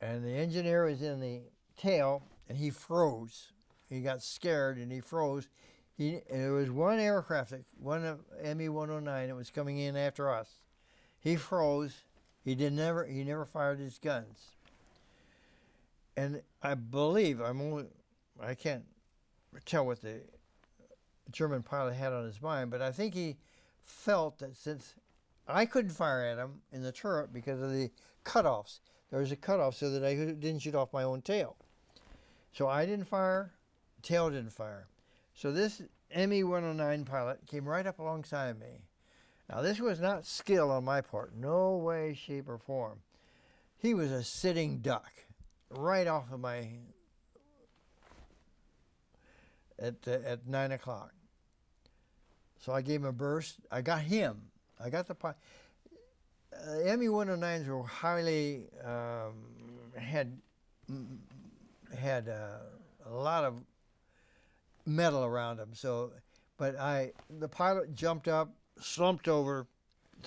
and the engineer was in the tail, and he froze. He got scared, and he froze. There was one aircraft, one of ME-109, that was coming in after us. He froze. He never fired his guns. And I believe I can't tell what the German pilot had on his mind, but I think he felt that since I couldn't fire at him in the turret because of the cutoffs, there was a cutoff so that I didn't shoot off my own tail. So I didn't fire, tail didn't fire. So this ME-109 pilot came right up alongside me. Now this was not skill on my part, no way, shape, or form. He was a sitting duck, right off of my, at 9 o'clock. So I gave him a burst. I got him. I got the pilot. ME-109s were highly, had a lot of metal around them. So, but the pilot jumped up, slumped over,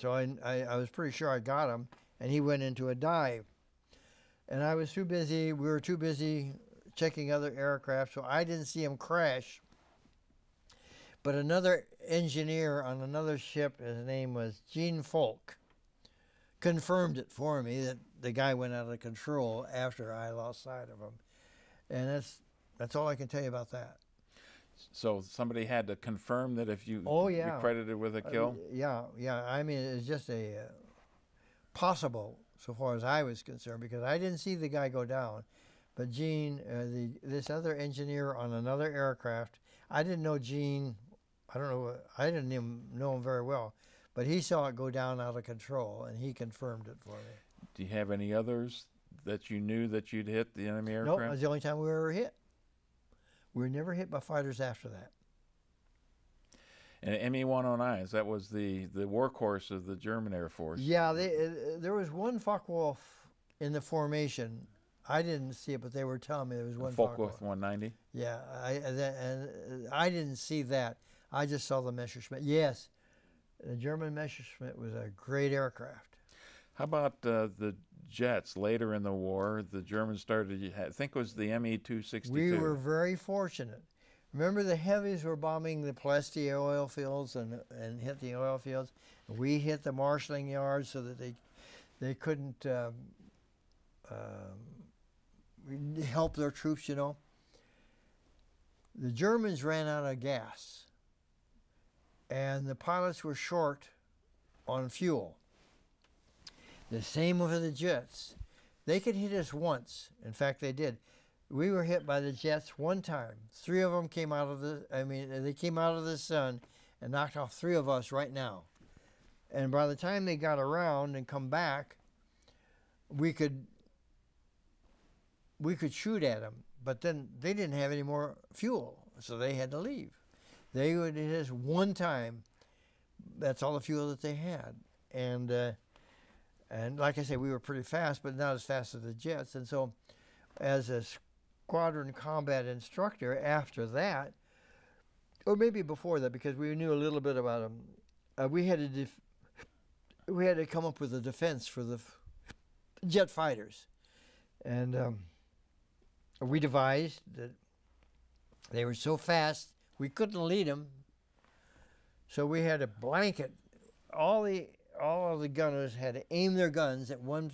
so I was pretty sure I got him, and he went into a dive. And I was too busy, we were too busy checking other aircraft, so I didn't see him crash. But another engineer on another ship, his name was Gene Folk, confirmed it for me that the guy went out of control after I lost sight of him. And that's all I can tell you about that. So somebody had to confirm that if you Yeah. you're credited with a kill? Yeah. I mean, it's just a possible, so far as I was concerned, because I didn't see the guy go down. But Gene, this other engineer on another aircraft, I didn't know Gene. I don't know. I didn't even know him very well, but he saw it go down out of control, and he confirmed it for me. Do you have any others that you knew that you'd hit the enemy Nope, aircraft? that was the only time we were ever hit. We were never hit by fighters after that. And ME-109s, that was the workhorse of the German Air Force. Yeah, there was one Focke-Wulf in the formation. I didn't see it, but they were telling me there was one Focke-Wulf 190? Yeah, and I didn't see that. I just saw the Messerschmitt. Yes, the German Messerschmitt was a great aircraft. How about the jets later in the war? The Germans started, I think it was the ME-262. We were very fortunate. Remember, the heavies were bombing the Palestine oil fields and hit the oil fields. We hit the marshalling yards so that they couldn't help their troops, you know. The Germans ran out of gas, and the pilots were short on fuel. The same with the jets. They could hit us once. In fact, they did. We were hit by the jets one time. 3 of them came out of they came out of the sun and knocked off 3 of us right now. And by the time they got around and come back, we could shoot at them. But then they didn't have any more fuel, so they had to leave. They would hit us one time. That's all the fuel that they had. And like I say, we were pretty fast, but not as fast as the jets. And so as a squadron combat instructor after that, or maybe before that, because we knew a little bit about them, we had to come up with a defense for the jet fighters. And we devised that they were so fast, we couldn't lead them. So we had to blanket all of the gunners had to aim their guns at one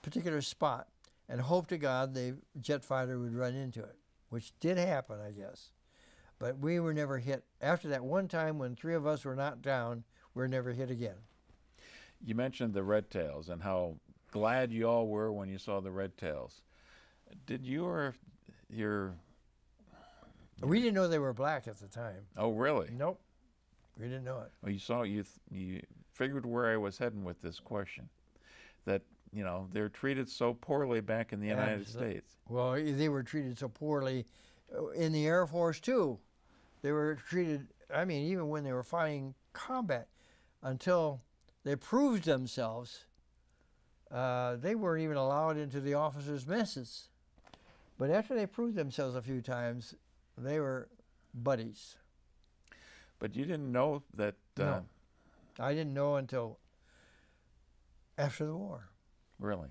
particular spot and hope to God the jet fighter would run into it, which did happen, I guess. But we were never hit. After that one time when 3 of us were knocked down, we were never hit again. You mentioned the red tails and how glad you all were when you saw the red tails. Did you or your... We didn't know they were black at the time. Oh, really? Nope. We didn't know it. Well, you figured where I was heading with this question, that, you know, they're treated so poorly back in the United States. Well, they were treated so poorly in the Air Force, too. They were treated, I mean, even when they were fighting combat, until they proved themselves, they weren't even allowed into the officers' messes. But after they proved themselves a few times, they were buddies. But you didn't know that... No. I didn't know until after the war. Really?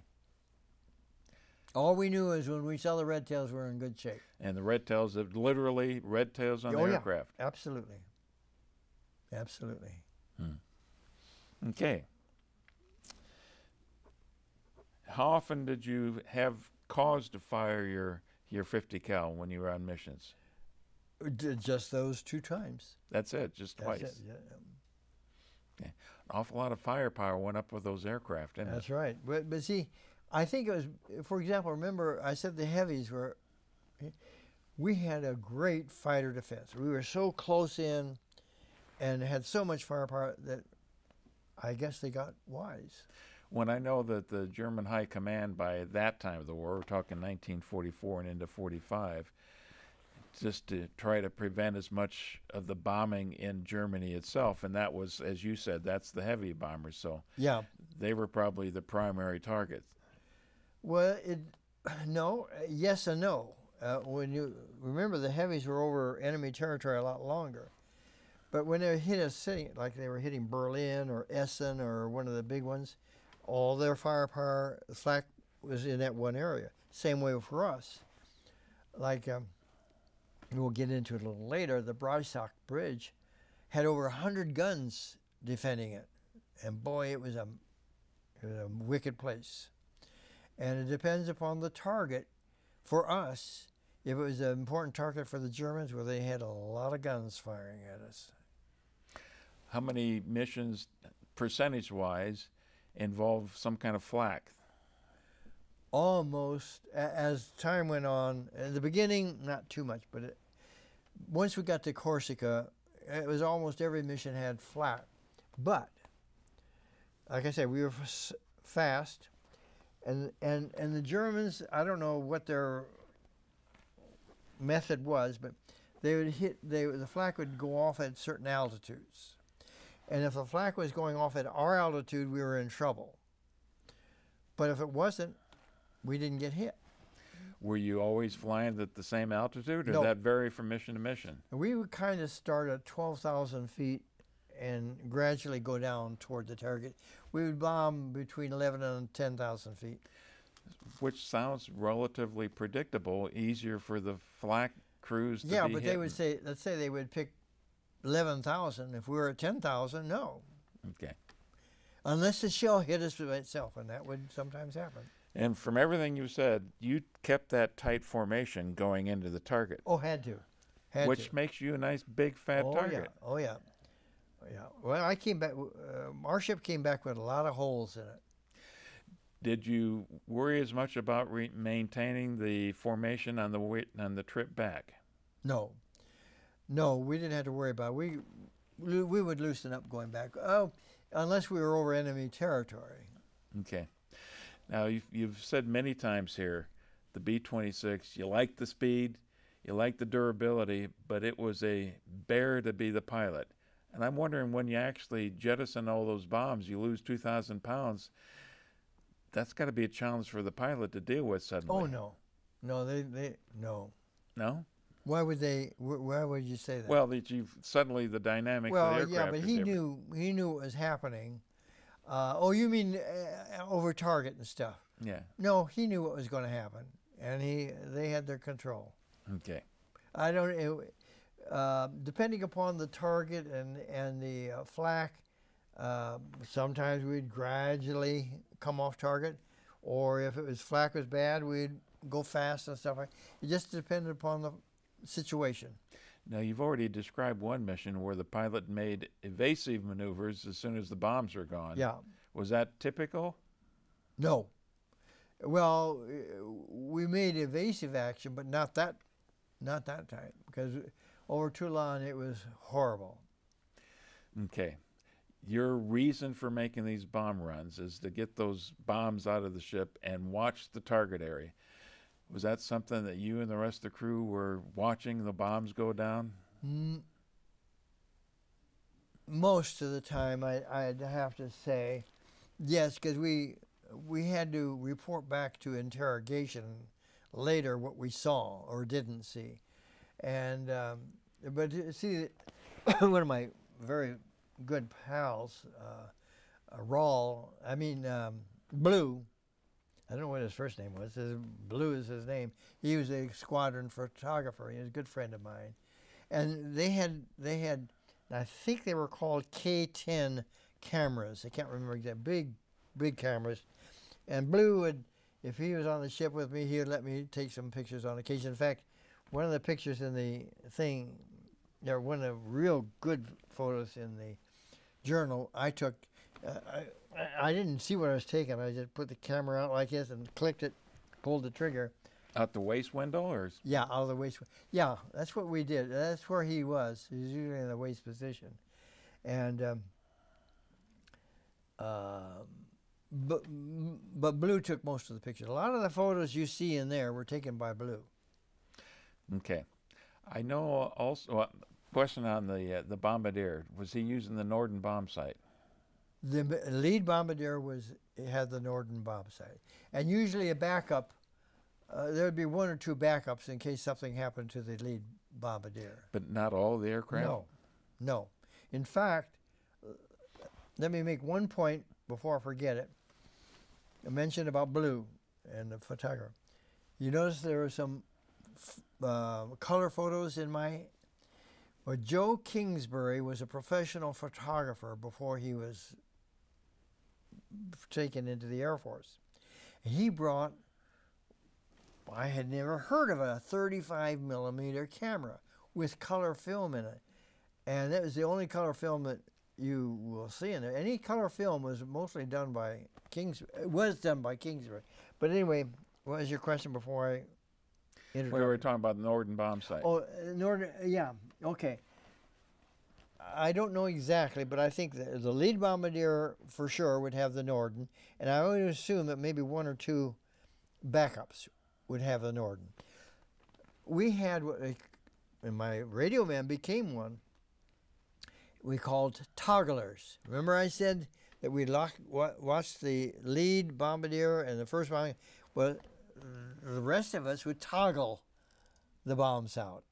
All we knew is when we saw the red tails, we were in good shape. And the red tails, literally red tails on the aircraft. Absolutely. Absolutely. Okay. How often did you have cause to fire your 50 cal when you were on missions? Just those 2 times. That's it, just twice. That's it, yeah. Okay. An awful lot of firepower went up with those aircraft, didn't That's right. But see, I think it was, for example, remember I said the heavies were, we had a great fighter defense. We were so close in and had so much firepower that I guess they got wise. When I know that the German high command by that time of the war, we're talking 1944 and into 45, just to try to prevent as much of the bombing in Germany itself, and that was, as you said, that's the heavy bombers, so yeah, they were probably the primary target. Well, no, yes and no. When you remember, the heavies were over enemy territory a lot longer, but when they hit a city, like they were hitting Berlin or Essen or one of the big ones, all their firepower, flak was in that one area. Same way for us. Like we'll get into it a little later, the Breisach Bridge had over 100 guns defending it. And boy, it was a wicked place. And it depends upon the target. For us, if it was an important target for the Germans, well, they had a lot of guns firing at us. How many missions, percentage-wise, involve some kind of flak? Almost, as time went on, in the beginning, not too much, but once we got to Corsica, it was almost every mission had flak. But, like I said, we were fast, and the Germans, I don't know what their method was, but they would the flak would go off at certain altitudes. And if the flak was going off at our altitude, we were in trouble. But if it wasn't, we didn't get hit. Were you always flying at the same altitude, or No. did that vary from mission to mission? We would kind of start at 12,000 feet and gradually go down toward the target. We would bomb between 11 and 10,000 feet. Which sounds relatively predictable, easier for the flak crews to be Yeah, but they hitting. would say, let's say they would pick 11,000. If we were at 10,000, no. Okay. Unless the shell hit us by itself, and that would sometimes happen. And from everything you said, you kept that tight formation going into the target, Oh, had to. which makes you a nice big fat target. Yeah. Oh, yeah. Yeah. Well, I came back, our ship came back with a lot of holes in it. Did you worry as much about maintaining the formation on the trip back? No. No, we didn't have to worry about it. We would loosen up going back. Oh, unless we were over enemy territory. Okay. Now, you've said many times here, the B-26, you like the speed, you like the durability, but it was a bear to be the pilot. And I'm wondering, when you actually jettison all those bombs, you lose 2,000 pounds. That's got to be a challenge for the pilot to deal with suddenly. Oh, no. No, no. No? Why would you say that? Well, that suddenly the dynamics of the aircraft yeah, but are he different. knew what was happening. Oh, you mean over target and stuff? Yeah. No, he knew what was going to happen, and they had their control. Okay. I don't. Depending upon the target and the flak, sometimes we'd gradually come off target, or if it was flak was bad, we'd go fast and stuff like. It just depended upon the situation. Now, you've already described one mission where the pilot made evasive maneuvers as soon as the bombs were gone. Yeah. Was that typical? No. Well, we made evasive action, but not that time, because over Toulon it was horrible. Okay. Your reason for making these bomb runs is to get those bombs out of the ship and watch the target area. Was that something that you and the rest of the crew were watching the bombs go down? Most of the time, I'd have to say, yes, because we had to report back to interrogation later what we saw or didn't see, and but see, one of my very good pals, Blue. I don't know what his first name was. Blue is his name. He was a squadron photographer. He was a good friend of mine. And they had, I think they were called K10 cameras. I can't remember exactly. Big cameras. And Blue would, if he was on the ship with me, he would let me take some pictures on occasion. In fact, one of the pictures in the thing, one of the real good photos in the journal I took, I didn't see what I was taking. I just put the camera out like this and clicked it, pulled the trigger. Out the waist window, or? Yeah, out of the waist. Yeah, that's what we did. That's where he was. He was usually in the waist position, and but Blue took most of the pictures. A lot of the photos you see in there were taken by Blue. Okay, I know. Also, question on the bombardier: was he using the Norden bomb sight? The lead bombardier had the Norden bomb sight, and usually a backup. There would be one or two backups in case something happened to the lead bombardier. But not all the aircraft? No. In fact, let me make one point before I forget it. I mentioned about Blue and the photographer. You notice there were some color photos in my. Well, Joe Kingsbury was a professional photographer before he was taken into the Air Force. He brought, I had never heard of a 35 millimeter camera with color film in it. And that was the only color film that you will see in there. Any color film was mostly done by Kingsbury. But anyway, what was your question before I interrupted? We were talking about the Norden bomb sight. Oh, Norden, yeah, okay. I don't know exactly, but I think the lead bombardier for sure would have the Norden, and I would assume that maybe one or two backups would have the Norden. We had and my radio man became one. We called togglers. Remember I said that we watched the lead bombardier and the first bomb? Well, the rest of us would toggle the bombs out.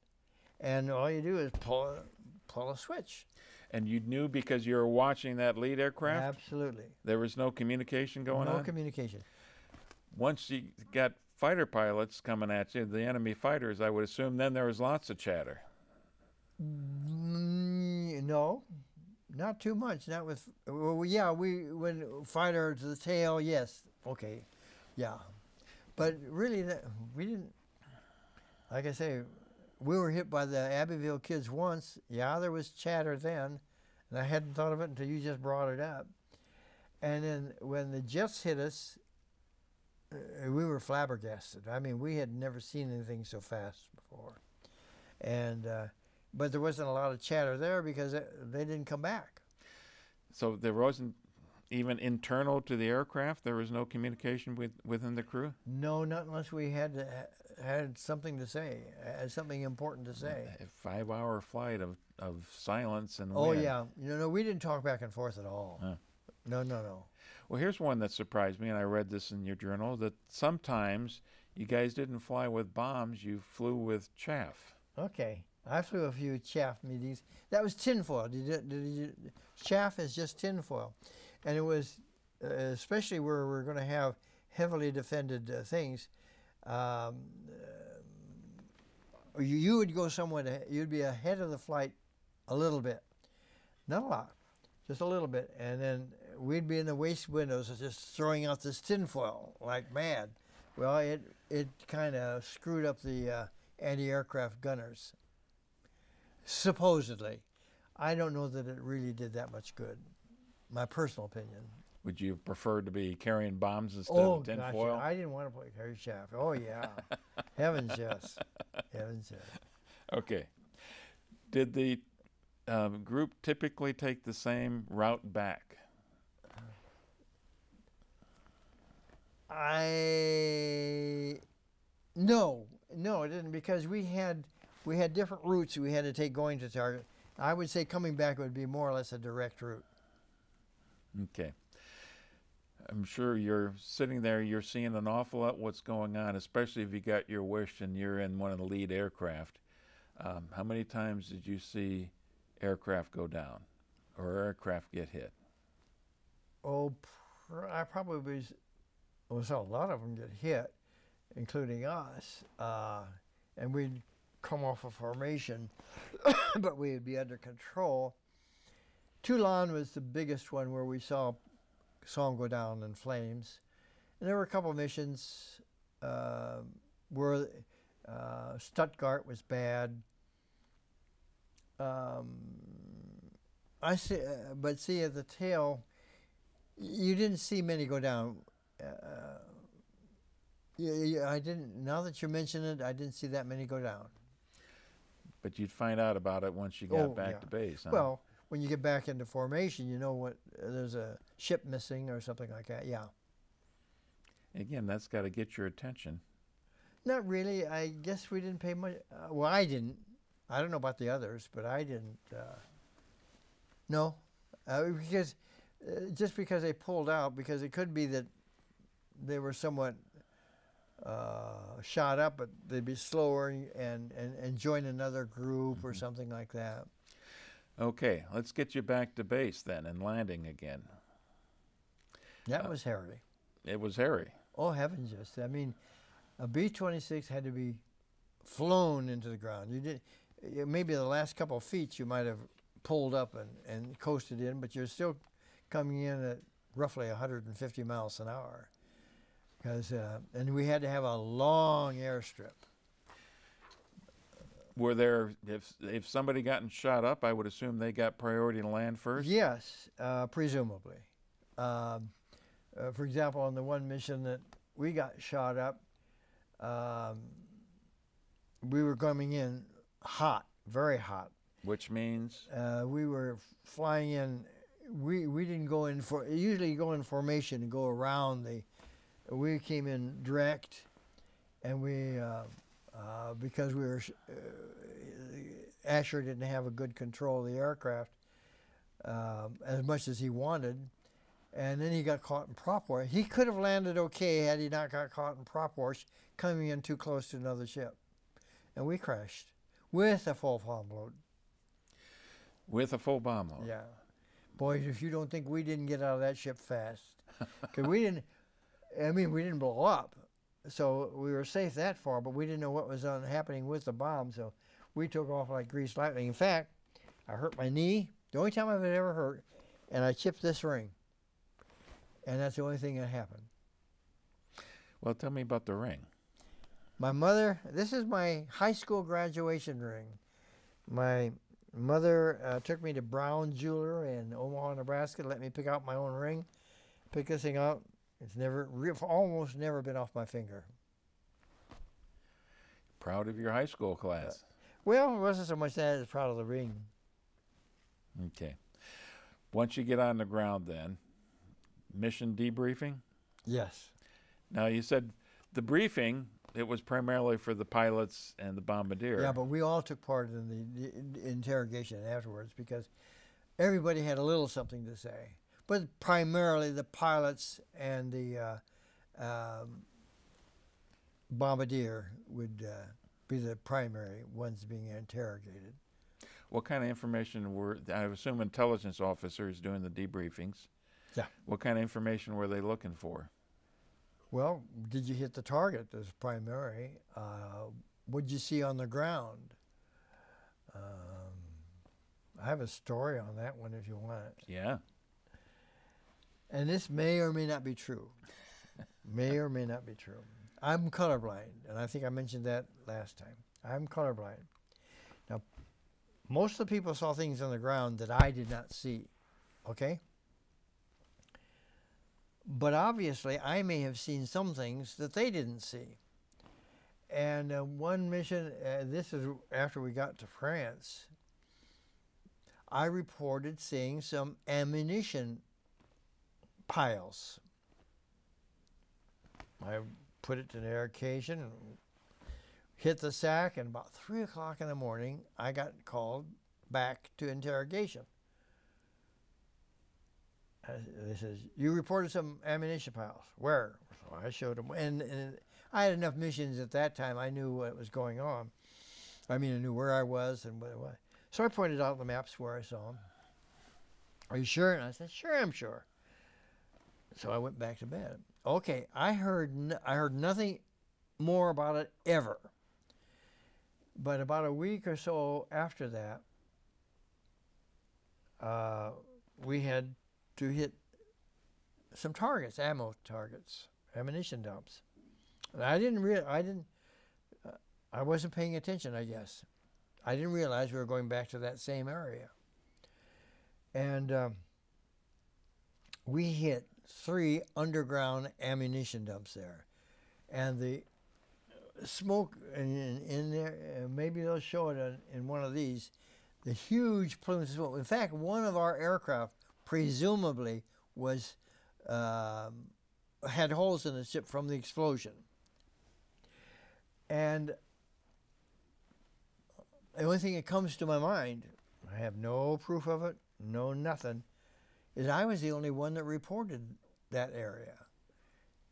And all you do is pull a switch. And you knew because you were watching that lead aircraft? Absolutely. There was no communication going on? No communication. Once you got fighter pilots coming at you, the enemy fighters, I would assume then there was lots of chatter. No, not too much. Not with, well, yeah, when fighter to the tail, yes, okay, yeah. But really, we didn't, like I say, we were hit by the Abbeville kids once. Yeah, there was chatter then, and I hadn't thought of it until you just brought it up. And then when the jets hit us, we were flabbergasted. I mean, we had never seen anything so fast before. And but there wasn't a lot of chatter there because they didn't come back. So there wasn't even internal to the aircraft? There was no communication within the crew? No, not unless we had something to say, had something important to say. A 5-hour flight of silence and oh wind. yeah, no, we didn't talk back and forth at all. Huh. No. Well, here's one that surprised me, and I read this in your journal, that sometimes you guys didn't fly with bombs, you flew with chaff. Okay, I flew a few chaff meetings. That was tinfoil. Chaff is just tinfoil. And it was, especially where we're going to have heavily defended things, you would go somewhere, you'd be ahead of the flight a little bit. Not a lot, just a little bit. And then we'd be in the waist windows just throwing out this tinfoil like mad. Well, it kind of screwed up the anti-aircraft gunners, supposedly. I don't know that it really did that much good, my personal opinion. Would you prefer to be carrying bombs instead of tinfoil? Gosh, I didn't want to carry chaff. Oh, yeah. Heavens, yes. Heavens, yes. Okay. Did the group typically take the same route back? No, it didn't, because we had different routes we had to take going to target. I would say coming back would be more or less a direct route. Okay. I'm sure you're sitting there, you're seeing an awful lot what's going on, especially if you got your wish and you're in one of the lead aircraft. How many times did you see aircraft go down or aircraft get hit? Oh, I probably saw a lot of them get hit, including us. And we'd come off a formation, but we'd be under control. Toulon was the biggest one where we saw them go down in flames. And there were a couple of missions where Stuttgart was bad. But see, at the tail, you didn't see many go down. I didn't. Now that you mention it, I didn't see that many go down. But you'd find out about it once you got back to base, huh? Well, when you get back into formation, you know what there's a ship missing or something like that. Yeah. Again, that's got to get your attention. Not really. I guess we didn't pay much. Well, I didn't. I don't know about the others, but I didn't. No, because just because they pulled out, because it could be that they were somewhat shot up, but they'd be slower and join another group or something like that. Okay, let's get you back to base then and landing again. That was hairy. It was hairy. Oh, heavens, yes. I mean, a B-26 had to be flown into the ground. You did maybe the last couple of feet you might have pulled up and coasted in, but you're still coming in at roughly 150 miles an hour. And we had to have a long airstrip. Were there, if somebody gotten shot up, I would assume they got priority to land first? Yes, presumably. For example, on the one mission that we got shot up, we were coming in hot, very hot. Which means? We were flying in. We didn't go in for. Usually, you go in formation and go around the. We came in direct, and we because we were Asher didn't have a good control of the aircraft as much as he wanted, and then he got caught in prop wash. He could have landed okay had he not got caught in prop wash coming in too close to another ship, and we crashed with a full bomb load. With a full bomb load. Yeah. Boys, if you don't think we didn't get out of that ship fast. Because we didn't blow up. So we were safe that far, but we didn't know what was happening with the bomb. So we took off like greased lightning. In fact, I hurt my knee. The only time I've ever hurt. And I chipped this ring. And that's the only thing that happened. Well, tell me about the ring. My mother, this is my high school graduation ring. My mother took me to Brown Jeweler in Omaha, Nebraska to let me pick out my own ring. Pick this thing out. It's almost never been off my finger. Proud of your high school class. Well, it wasn't so much that as proud of the ring. Okay. Once you get on the ground then, mission debriefing? Yes. Now you said the briefing, it was primarily for the pilots and the bombardier. Yeah, but we all took part in the interrogation afterwards because everybody had a little something to say. But primarily the pilots and the bombardier would be the primary ones being interrogated. What kind of information I assume intelligence officers doing the debriefings. Yeah. What kind of information were they looking for? Well, did you hit the target as primary? What did you see on the ground? I have a story on that one if you want it. Yeah. And this may or may not be true. May or may not be true. I'm colorblind, and I think I mentioned that last time. I'm colorblind. Now, most of the people saw things on the ground that I did not see, okay? But obviously, I may have seen some things that they didn't see. And one mission, this is after we got to France, I reported seeing some ammunition piles. I put it to their occasion and hit the sack, and about 3 o'clock in the morning, I got called back to interrogation. They says, you reported some ammunition piles. Where? So I showed them. And I had enough missions at that time. I knew what was going on. I mean, I knew where I was and what it was. So I pointed out the maps where I saw them. Are you sure? And I said, sure, I'm sure. So I went back to bed. Okay, I heard nothing more about it ever. But about a week or so after that, we had to hit some targets, ammunition dumps. And I wasn't paying attention, I guess. I didn't realize we were going back to that same area. And we hit 3 underground ammunition dumps there. And the smoke in there, maybe they'll show it in one of these, the huge plumes of smoke. In fact, one of our aircraft presumably was had holes in the ship from the explosion. And the only thing that comes to my mind, I have no proof of it, no nothing, is I was the only one that reported that area.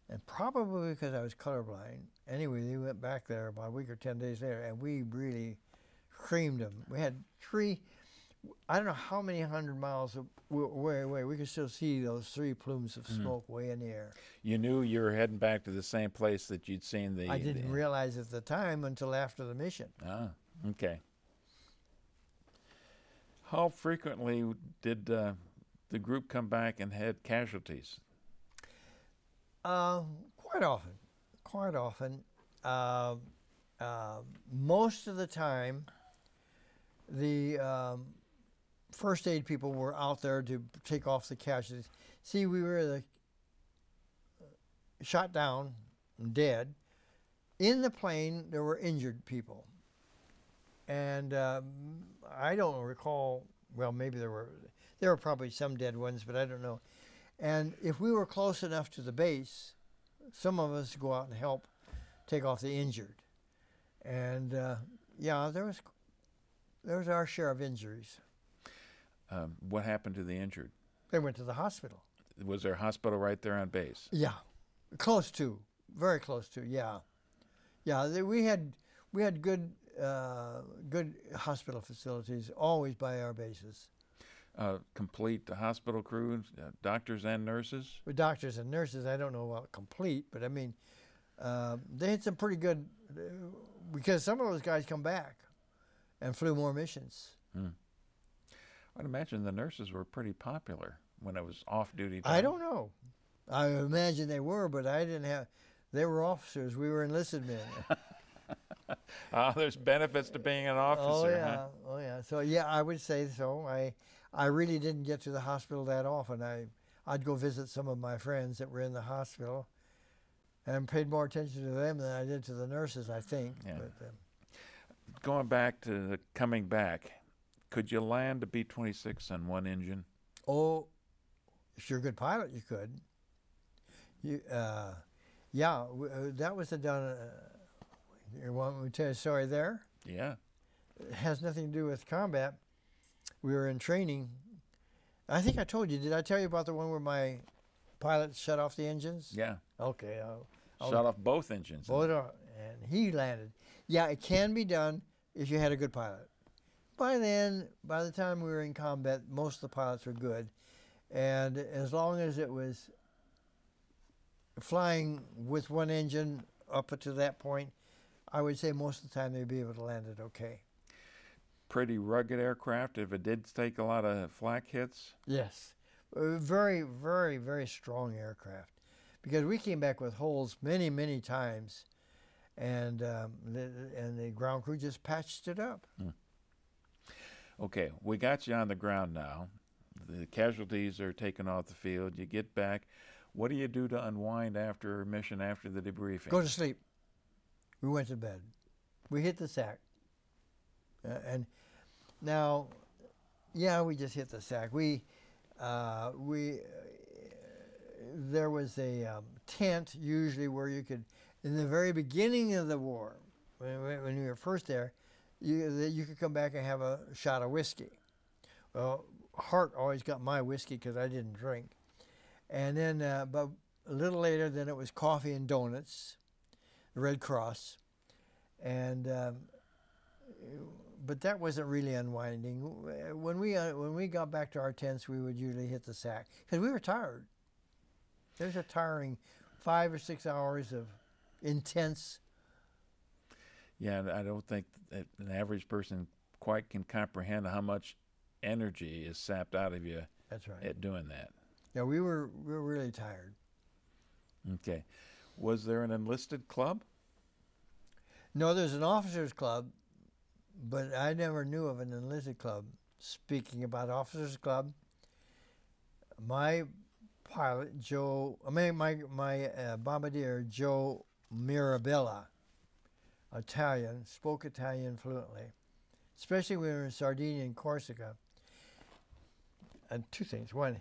And probably because I was colorblind. Anyway, they went back there about a week or 10 days later, and we really creamed them. We had 3, I don't know how many 100 miles away, we could still see those 3 plumes of smoke way in the air. You knew you were heading back to the same place that you'd seen the... I didn't realize at the time until after the mission. Ah, okay. How frequently did the group come back and had casualties? Quite often. Quite often. Most of the time, the first aid people were out there to take off the casualties. See, we were shot down and dead. In the plane, there were injured people. And I don't recall, well, maybe there were probably some dead ones, but I don't know. And if we were close enough to the base, some of us go out and help take off the injured. And yeah, there was our share of injuries. What happened to the injured? They went to the hospital. Was there a hospital right there on base? Yeah, close to, very close to. Yeah, yeah. We had good hospital facilities always by our bases. Complete hospital crew, doctors and nurses? With doctors and nurses, I don't know about complete, but I mean, they had some pretty good, because some of those guys come back and flew more missions. I'd imagine the nurses were pretty popular when it was off-duty time. I don't know. I imagine they were, but I didn't have, they were officers. We were enlisted men. There's benefits to being an officer. Oh, yeah. Huh? Oh, yeah. So, yeah, I would say so. I really didn't get to the hospital that often. I'd go visit some of my friends that were in the hospital and paid more attention to them than I did to the nurses, I think. Yeah. But, going back to the coming back, could you land a B-26 on one engine? oh, if you're a good pilot, you could. Yeah, that was done. You want me to tell you a story there? Yeah. It has nothing to do with combat. We were in training. I think I told you. Did I tell you about the one where my pilot shut off the engines? Yeah. Okay. Shut off both engines. Both are, and he landed. Yeah, it can be done if you had a good pilot. By the time we were in combat, most of the pilots were good. And as long as it was flying with one engine up to that point, I would say most of the time they'd be able to land it okay. Pretty rugged aircraft if it did take a lot of flak hits? Yes. Very, very, very strong aircraft. Because we came back with holes many, many times, and the ground crew just patched it up. Okay, we got you on the ground now. The casualties are taken off the field. You get back. What do you do to unwind after a mission, after the debriefing? Go to sleep. We went to bed. We hit the sack. And now, yeah, we just hit the sack. There was a tent usually where you could, in the very beginning of the war, when we were first there, you could come back and have a shot of whiskey. Well, Hart always got my whiskey because I didn't drink. And then, but a little later, then it was coffee and donuts, the Red Cross. And, but that wasn't really unwinding. When we got back to our tents, we would usually hit the sack because we were tired. There's a tiring 5 or 6 hours of intense. Yeah, I don't think that an average person quite can comprehend how much energy is sapped out of you. That's right. At doing that. Yeah, we were really tired. Okay. Was there an enlisted club? No, there's an officers club, but I never knew of an enlisted club. Speaking about officers club, my pilot, my bombardier, Joe Mirabella, Italian, spoke Italian fluently, especially when we were in Sardinia and Corsica. And two things. One,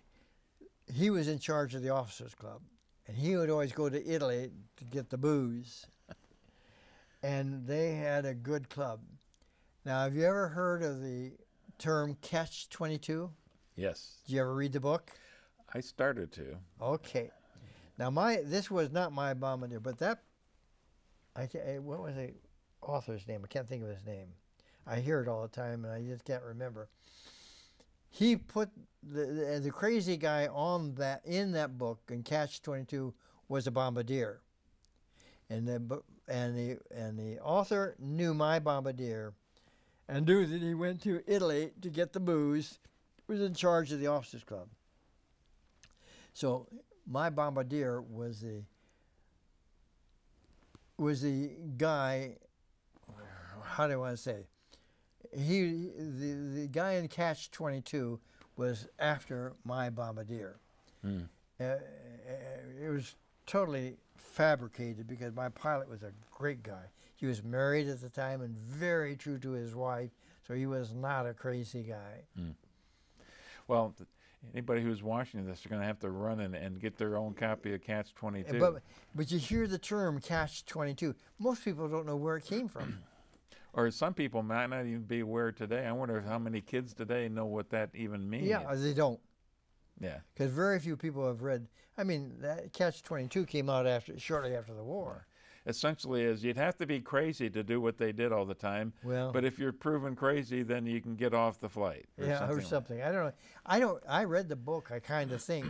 he was in charge of the officers club, and he would always go to Italy to get the booze. And they had a good club. Now, have you ever heard of the term Catch-22? Yes. Did you ever read the book? I started to. Okay. Now, this was not my bombardier, but what was the author's name? I can't think of his name. I hear it all the time, and I just can't remember. he put the crazy guy on that in that book, and Catch-22 was a bombardier, and the author knew my bombardier, and knew that he went to Italy to get the booze, was in charge of the officers club. So my bombardier was the guy. How do I want to say? The guy in Catch-22 was after my bombardier. It was totally fabricated because my pilot was a great guy. He was married at the time and very true to his wife, so he was not a crazy guy. Well, anybody who's watching this are going to have to run and get their own copy of Catch-22. But you hear the term Catch-22. Most people don't know where it came from. Or some people might not even be aware today. I wonder how many kids today know what that even means. Yeah, they don't. Yeah. Because very few people have read. I mean, that Catch-22 came out shortly after the war. Essentially, is you'd have to be crazy to do what they did all the time. Well, but if you're proven crazy, then you can get off the flight. Or something. I don't know. I read the book. I kind of think.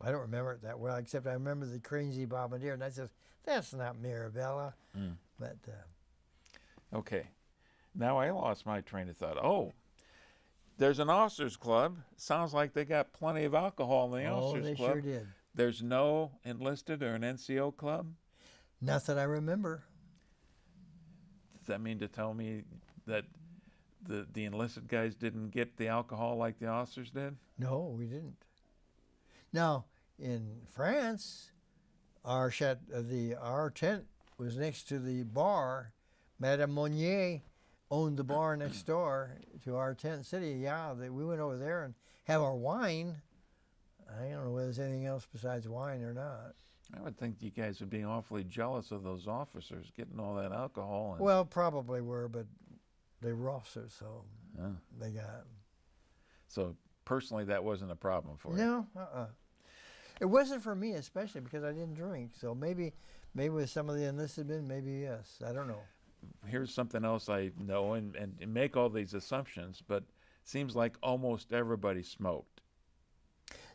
I don't remember it that well, except I remember the crazy bombardier, and I said, "That's not Mirabella." But. Okay. Now I lost my train of thought. Oh, there's an officers club. Sounds like they got plenty of alcohol in the officers club. Oh, they sure did. There's no enlisted or an NCO club? Not that I remember. Does that mean to tell me that the enlisted guys didn't get the alcohol like the officers did? No, we didn't. Now, in France, our tent was next to the bar. Madame Monnier owned the bar next door to our tent city. Yeah, we went over there and have our wine. I don't know whether there's anything else besides wine or not. I would think you guys would be awfully jealous of those officers getting all that alcohol. Well, probably were, but they were officers, so they got it. So personally, that wasn't a problem for you? No, It wasn't for me, especially because I didn't drink. So maybe with some of the enlisted men, maybe yes. I don't know. Here's something else I know, and make all these assumptions, but it seems like almost everybody smoked.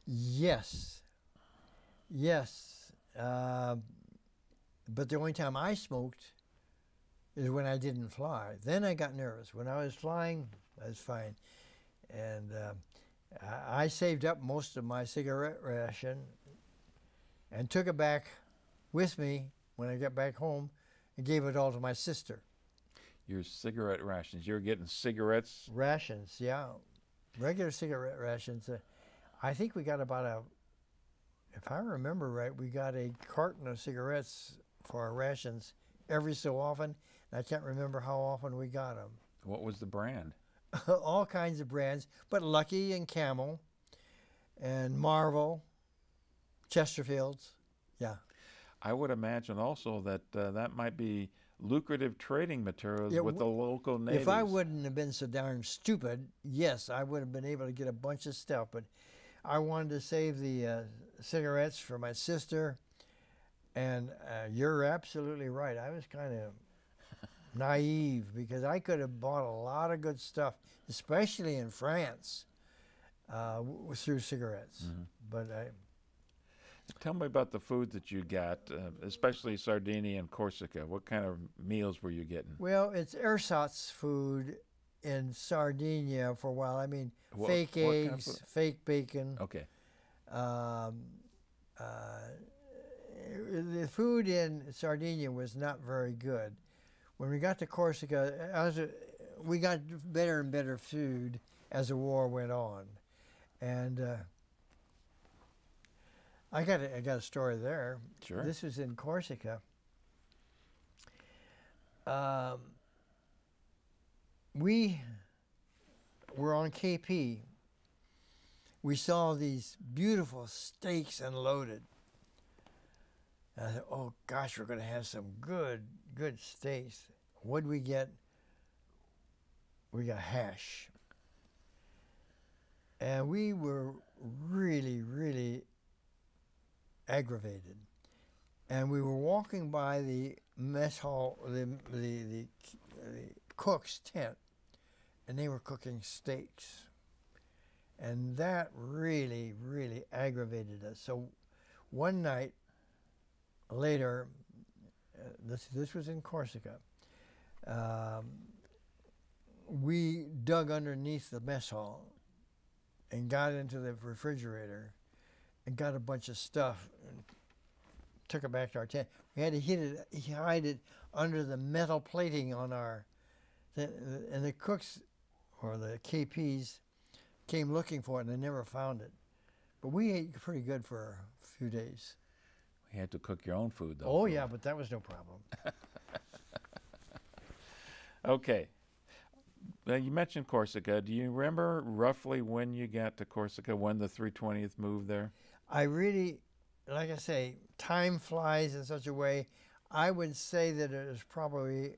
Yes. But the only time I smoked is when I didn't fly. Then I got nervous. When I was flying, I was fine. And I saved up most of my cigarette ration and took it back with me when I got back home and gave it all to my sister. Your cigarette rations. You were getting cigarettes? Rations, yeah. Regular cigarette rations. I think we got if I remember right, we got a carton of cigarettes for our rations every so often. And I can't remember how often we got them. What was the brand? All kinds of brands, but Lucky and Camel and Marvel, Chesterfields, yeah. I would imagine also that that might be lucrative trading materials with the local natives. If I wouldn't have been so darn stupid, yes, I would have been able to get a bunch of stuff, but I wanted to save the cigarettes for my sister, and you're absolutely right. I was kind of naive because I could have bought a lot of good stuff, especially in France, through cigarettes. But tell me about the food that you got, especially Sardinia and Corsica. What kind of meals were you getting? Well, it's ersatz food in Sardinia for a while. I mean, fake eggs, kind of fake bacon. Okay. The food in Sardinia was not very good. When we got to Corsica, we got better and better food as the war went on. And I got a story there. Sure. This was in Corsica. We were on KP. We saw these beautiful steaks unloaded. And I thought, oh gosh, we're going to have some good steaks. What'd we get? We got hash. And we were really, really aggravated. And we were walking by the mess hall, the cook's tent, and they were cooking steaks. And that really, really aggravated us. So one night later, this was in Corsica, we dug underneath the mess hall and got into the refrigerator and got a bunch of stuff and took it back to our tent. We had to hide it under the metal plating on our, and the cooks or the KPs came looking for it and they never found it. But we ate pretty good for a few days. You had to cook your own food, though. Oh, yeah, but that was no problem. Okay. Now, you mentioned Corsica. Do you remember roughly when you got to Corsica, when the 320th moved there? I really, like I say, time flies in such a way. I would say that it was probably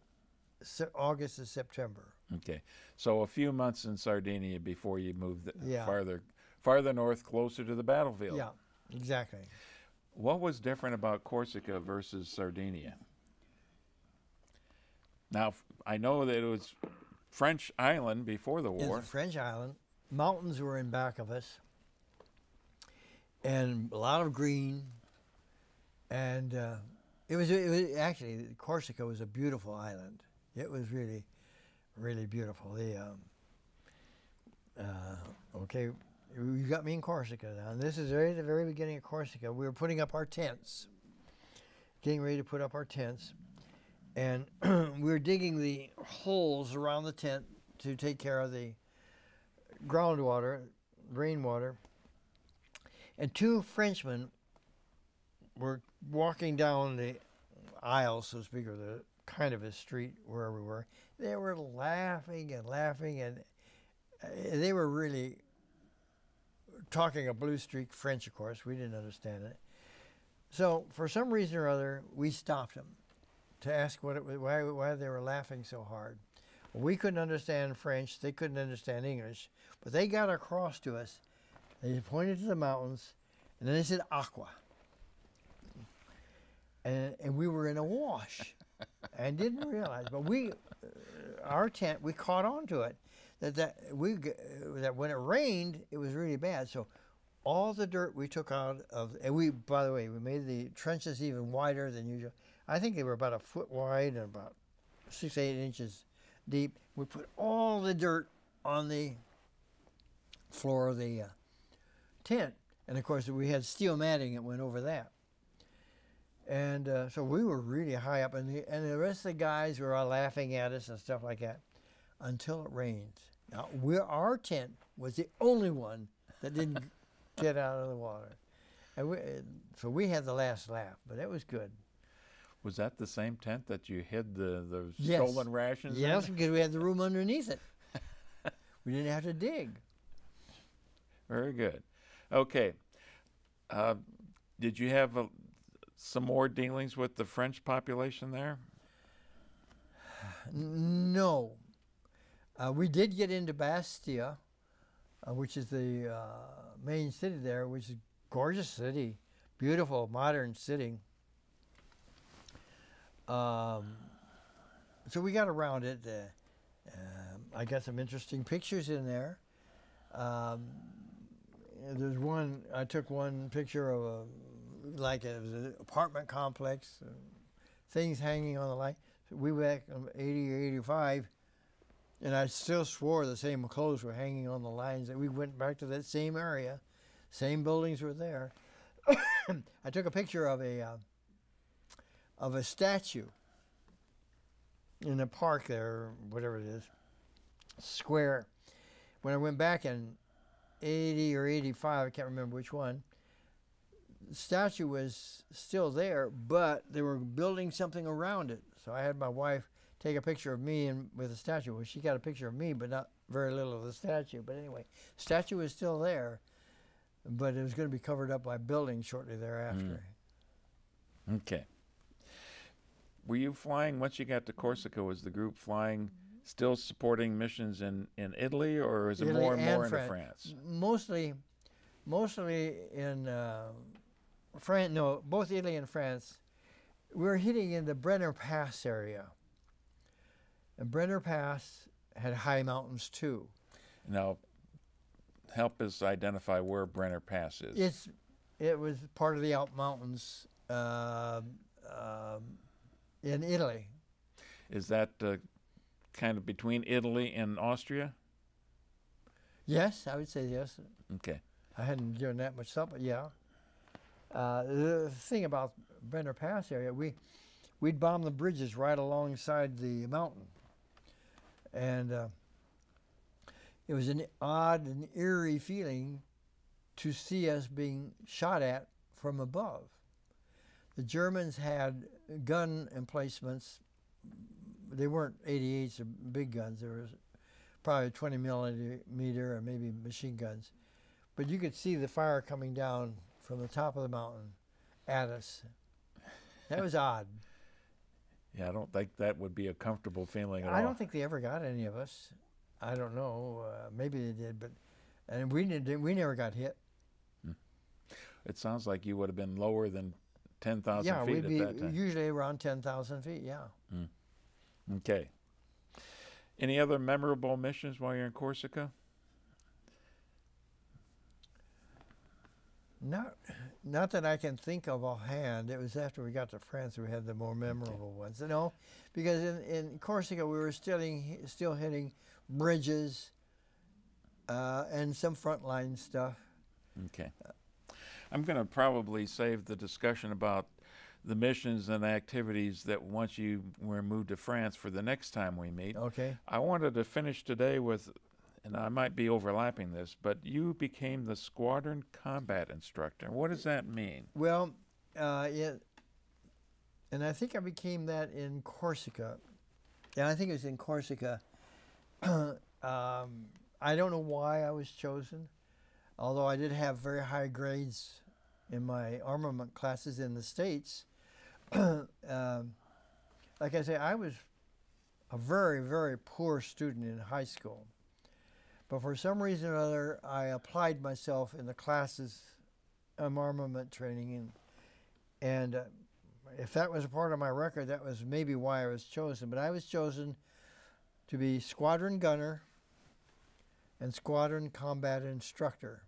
August or September. Okay. So a few months in Sardinia before you moved Yeah. farther north, closer to the battlefield. Yeah, exactly. What was different about Corsica versus Sardinia? Now, I know that it was French island before the war. It's a French island. Mountains were in back of us. And a lot of green. And it was actually, Corsica was a beautiful island. It was really, really beautiful. Okay, you got me in Corsica now. And this is right at the very beginning of Corsica. We were putting up our tents, getting ready to put up our tents. And we were digging the holes around the tent to take care of the groundwater, rainwater. And two Frenchmen were walking down the aisle, so to speak, or the kind of a street where we were. They were laughing and laughing, and they were really talking a blue streak French, of course. We didn't understand it. So for some reason or other, we stopped them to ask what it was, why they were laughing so hard. We couldn't understand French. They couldn't understand English. But they got across to us. They pointed to the mountains, and then they said, aqua. And we were in a wash and didn't realize. But our tent, we caught on to it. That when it rained, it was really bad. So all the dirt we took out of, and by the way, we made the trenches even wider than usual. I think they were about a foot wide and about 6 to 8 inches deep. We put all the dirt on the floor of the tent. And of course, we had steel matting that went over that. And so we were really high up, and the rest of the guys were all laughing at us and stuff like that until it rained. Now, our tent was the only one that didn't get out of the water. And so we had the last laugh, but it was good. Was that the same tent that you hid the Yes. stolen rations in? Yes, because we had the room underneath it. We didn't have to dig. Very good. Okay. Did you have some more dealings with the French population there? No. We did get into Bastia, which is the main city there, which is a gorgeous city, beautiful, modern city. So we got around it. I got some interesting pictures in there. There's one, I took one picture of it was an apartment complex, things hanging on the line. So we were back in 80 or 85, and I still swore the same clothes were hanging on the lines. And we went back to that same area, same buildings were there. I took a picture of a statue in a park there, whatever it is, square. When I went back in 80 or 85, I can't remember which one, the statue was still there, but they were building something around it. So I had my wife take a picture of me with the statue. Well, she got a picture of me, but not very little of the statue. But anyway, statue was still there, but it was going to be covered up by buildings shortly thereafter. Okay. Were you flying, once you got to Corsica, was the group flying, still supporting missions in Italy, or is it Italy more and more into France. France? Mostly in France. No, both Italy and France. We were hitting in the Brenner Pass area. And Brenner Pass had high mountains too. Now, help us identify where Brenner Pass is. It was part of the Alp Mountains in Italy. Is that kind of between Italy and Austria? Yes, I would say yes. Okay. I hadn't given that much thought, but yeah. The thing about Brenner Pass area, we'd bomb the bridges right alongside the mountain. And it was an odd and eerie feeling to see us being shot at from above. The Germans had gun emplacements. They weren't 88s or big guns. There was probably 20 millimeter or maybe machine guns. But you could see the fire coming down from the top of the mountain at us. That was odd. Yeah, I don't think that would be a comfortable feeling at all. I don't think they ever got any of us. I don't know. Maybe they did, but and we never got hit. It sounds like you would have been lower than 10,000 yeah, feet we'd at be that time. usually around 10,000 feet. Yeah. Okay. Any other memorable missions while you're in Corsica? Not that I can think of offhand. It was after we got to France we had the more memorable ones. You know, because in Corsica we were still hitting bridges and some frontline stuff. Okay. I'm going to probably save the discussion about the missions and activities that once you were moved to France for the next time we meet. Okay. I wanted to finish today with, and I might be overlapping this, but you became the squadron combat instructor. What does that mean? Well, and I think I became that in Corsica. Yeah, I think it was in Corsica. I don't know why I was chosen, although I did have very high grades in my armament classes in the States. Like I say, I was a very, very poor student in high school. But for some reason or other, I applied myself in the classes of armament training. And if that was a part of my record, that was maybe why I was chosen. But I was chosen to be squadron gunner and squadron combat instructor.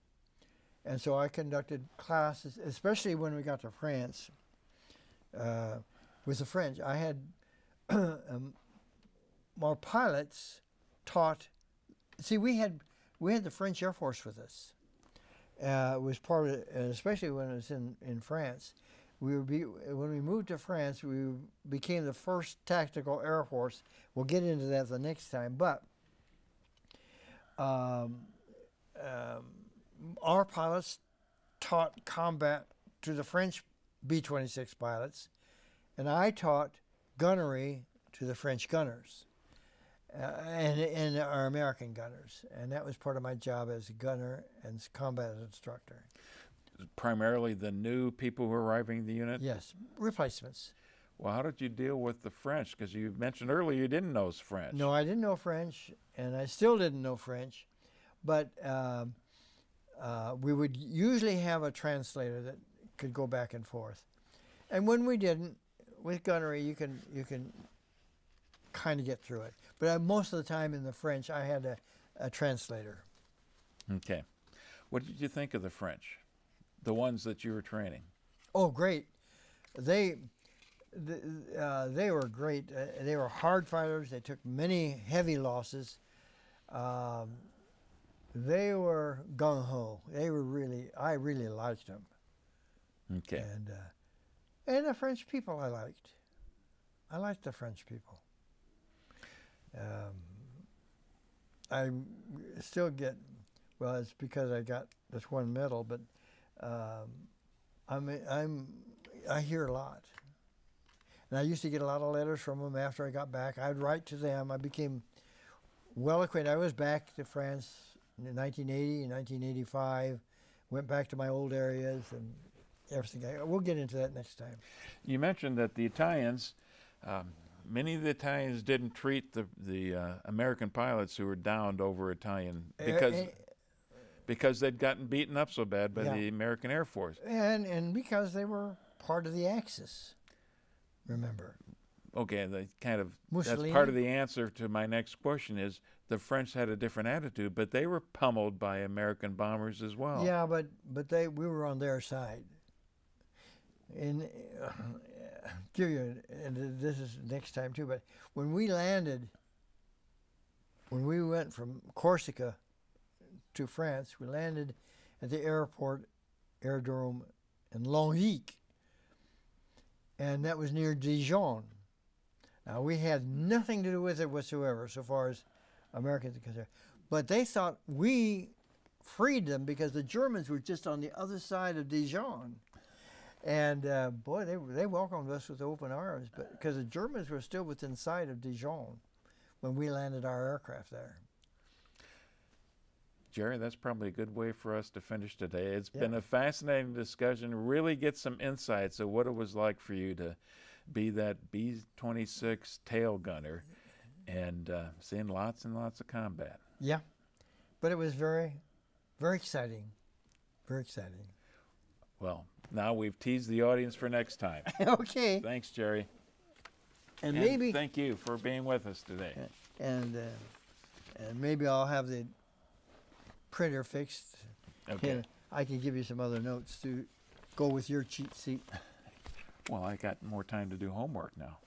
And so I conducted classes, especially when we got to France, with the French. I had our pilots taught. See, we had the French Air Force with us. It was part of it, especially when it was in France. When we moved to France, we became the first tactical Air Force. We'll get into that the next time, but our pilots taught combat to the French B-26 pilots, and I taught gunnery to the French gunners and our American gunners. And that was part of my job as a gunner and combat instructor. Primarily the new people who were arriving in the unit? Yes, replacements. Well, how did you deal with the French? Because you mentioned earlier you didn't know French. No, I didn't know French, and I still didn't know French. But we would usually have a translator that could go back and forth. And when we didn't, with gunnery, you can kind of get through it. But most of the time in the French, I had a translator. Okay. What did you think of the French, the ones that you were training? Oh, great. They were great. They were hard fighters. They took many heavy losses. They were gung-ho. They were I really liked them. Okay. And the French people I liked. I liked the French people. I still get, well, it's because I got this one medal, but I hear a lot. And I used to get a lot of letters from them after I got back. I'd write to them. I became well acquainted. I was back to France in 1980 and 1985, went back to my old areas and everything. We'll get into that next time. You mentioned that the Italians, many of the Italians didn't treat the American pilots who were downed over Italian because they'd gotten beaten up so bad by the American Air Force. And because they were part of the Axis, remember. okay, the kind of Mussolini? that's part of the answer to my next question is the French had a different attitude, but they were pummeled by American bombers as well. Yeah, but we were on their side. And give you, and this is next time too. But when we landed, when we went from Corsica to France, we landed at the aerodrome in Longvic, and that was near Dijon. Now, we had nothing to do with it whatsoever, so far as Americans are concerned. But they thought we freed them because the Germans were just on the other side of Dijon. And boy, they welcomed us with open arms, but because the Germans were still within sight of Dijon when we landed our aircraft there. Jerry, that's probably a good way for us to finish today. It's been a fascinating discussion. Really get some insights of what it was like for you to be that B-26 tail gunner and seeing lots and lots of combat. Yeah, but it was very, very exciting. Very exciting. Well, now we've teased the audience for next time. Okay. Thanks, Jerry. And maybe thank you for being with us today. And maybe I'll have the printer fixed. Okay. And I can give you some other notes to go with your cheat sheet. Well, I got more time to do homework now.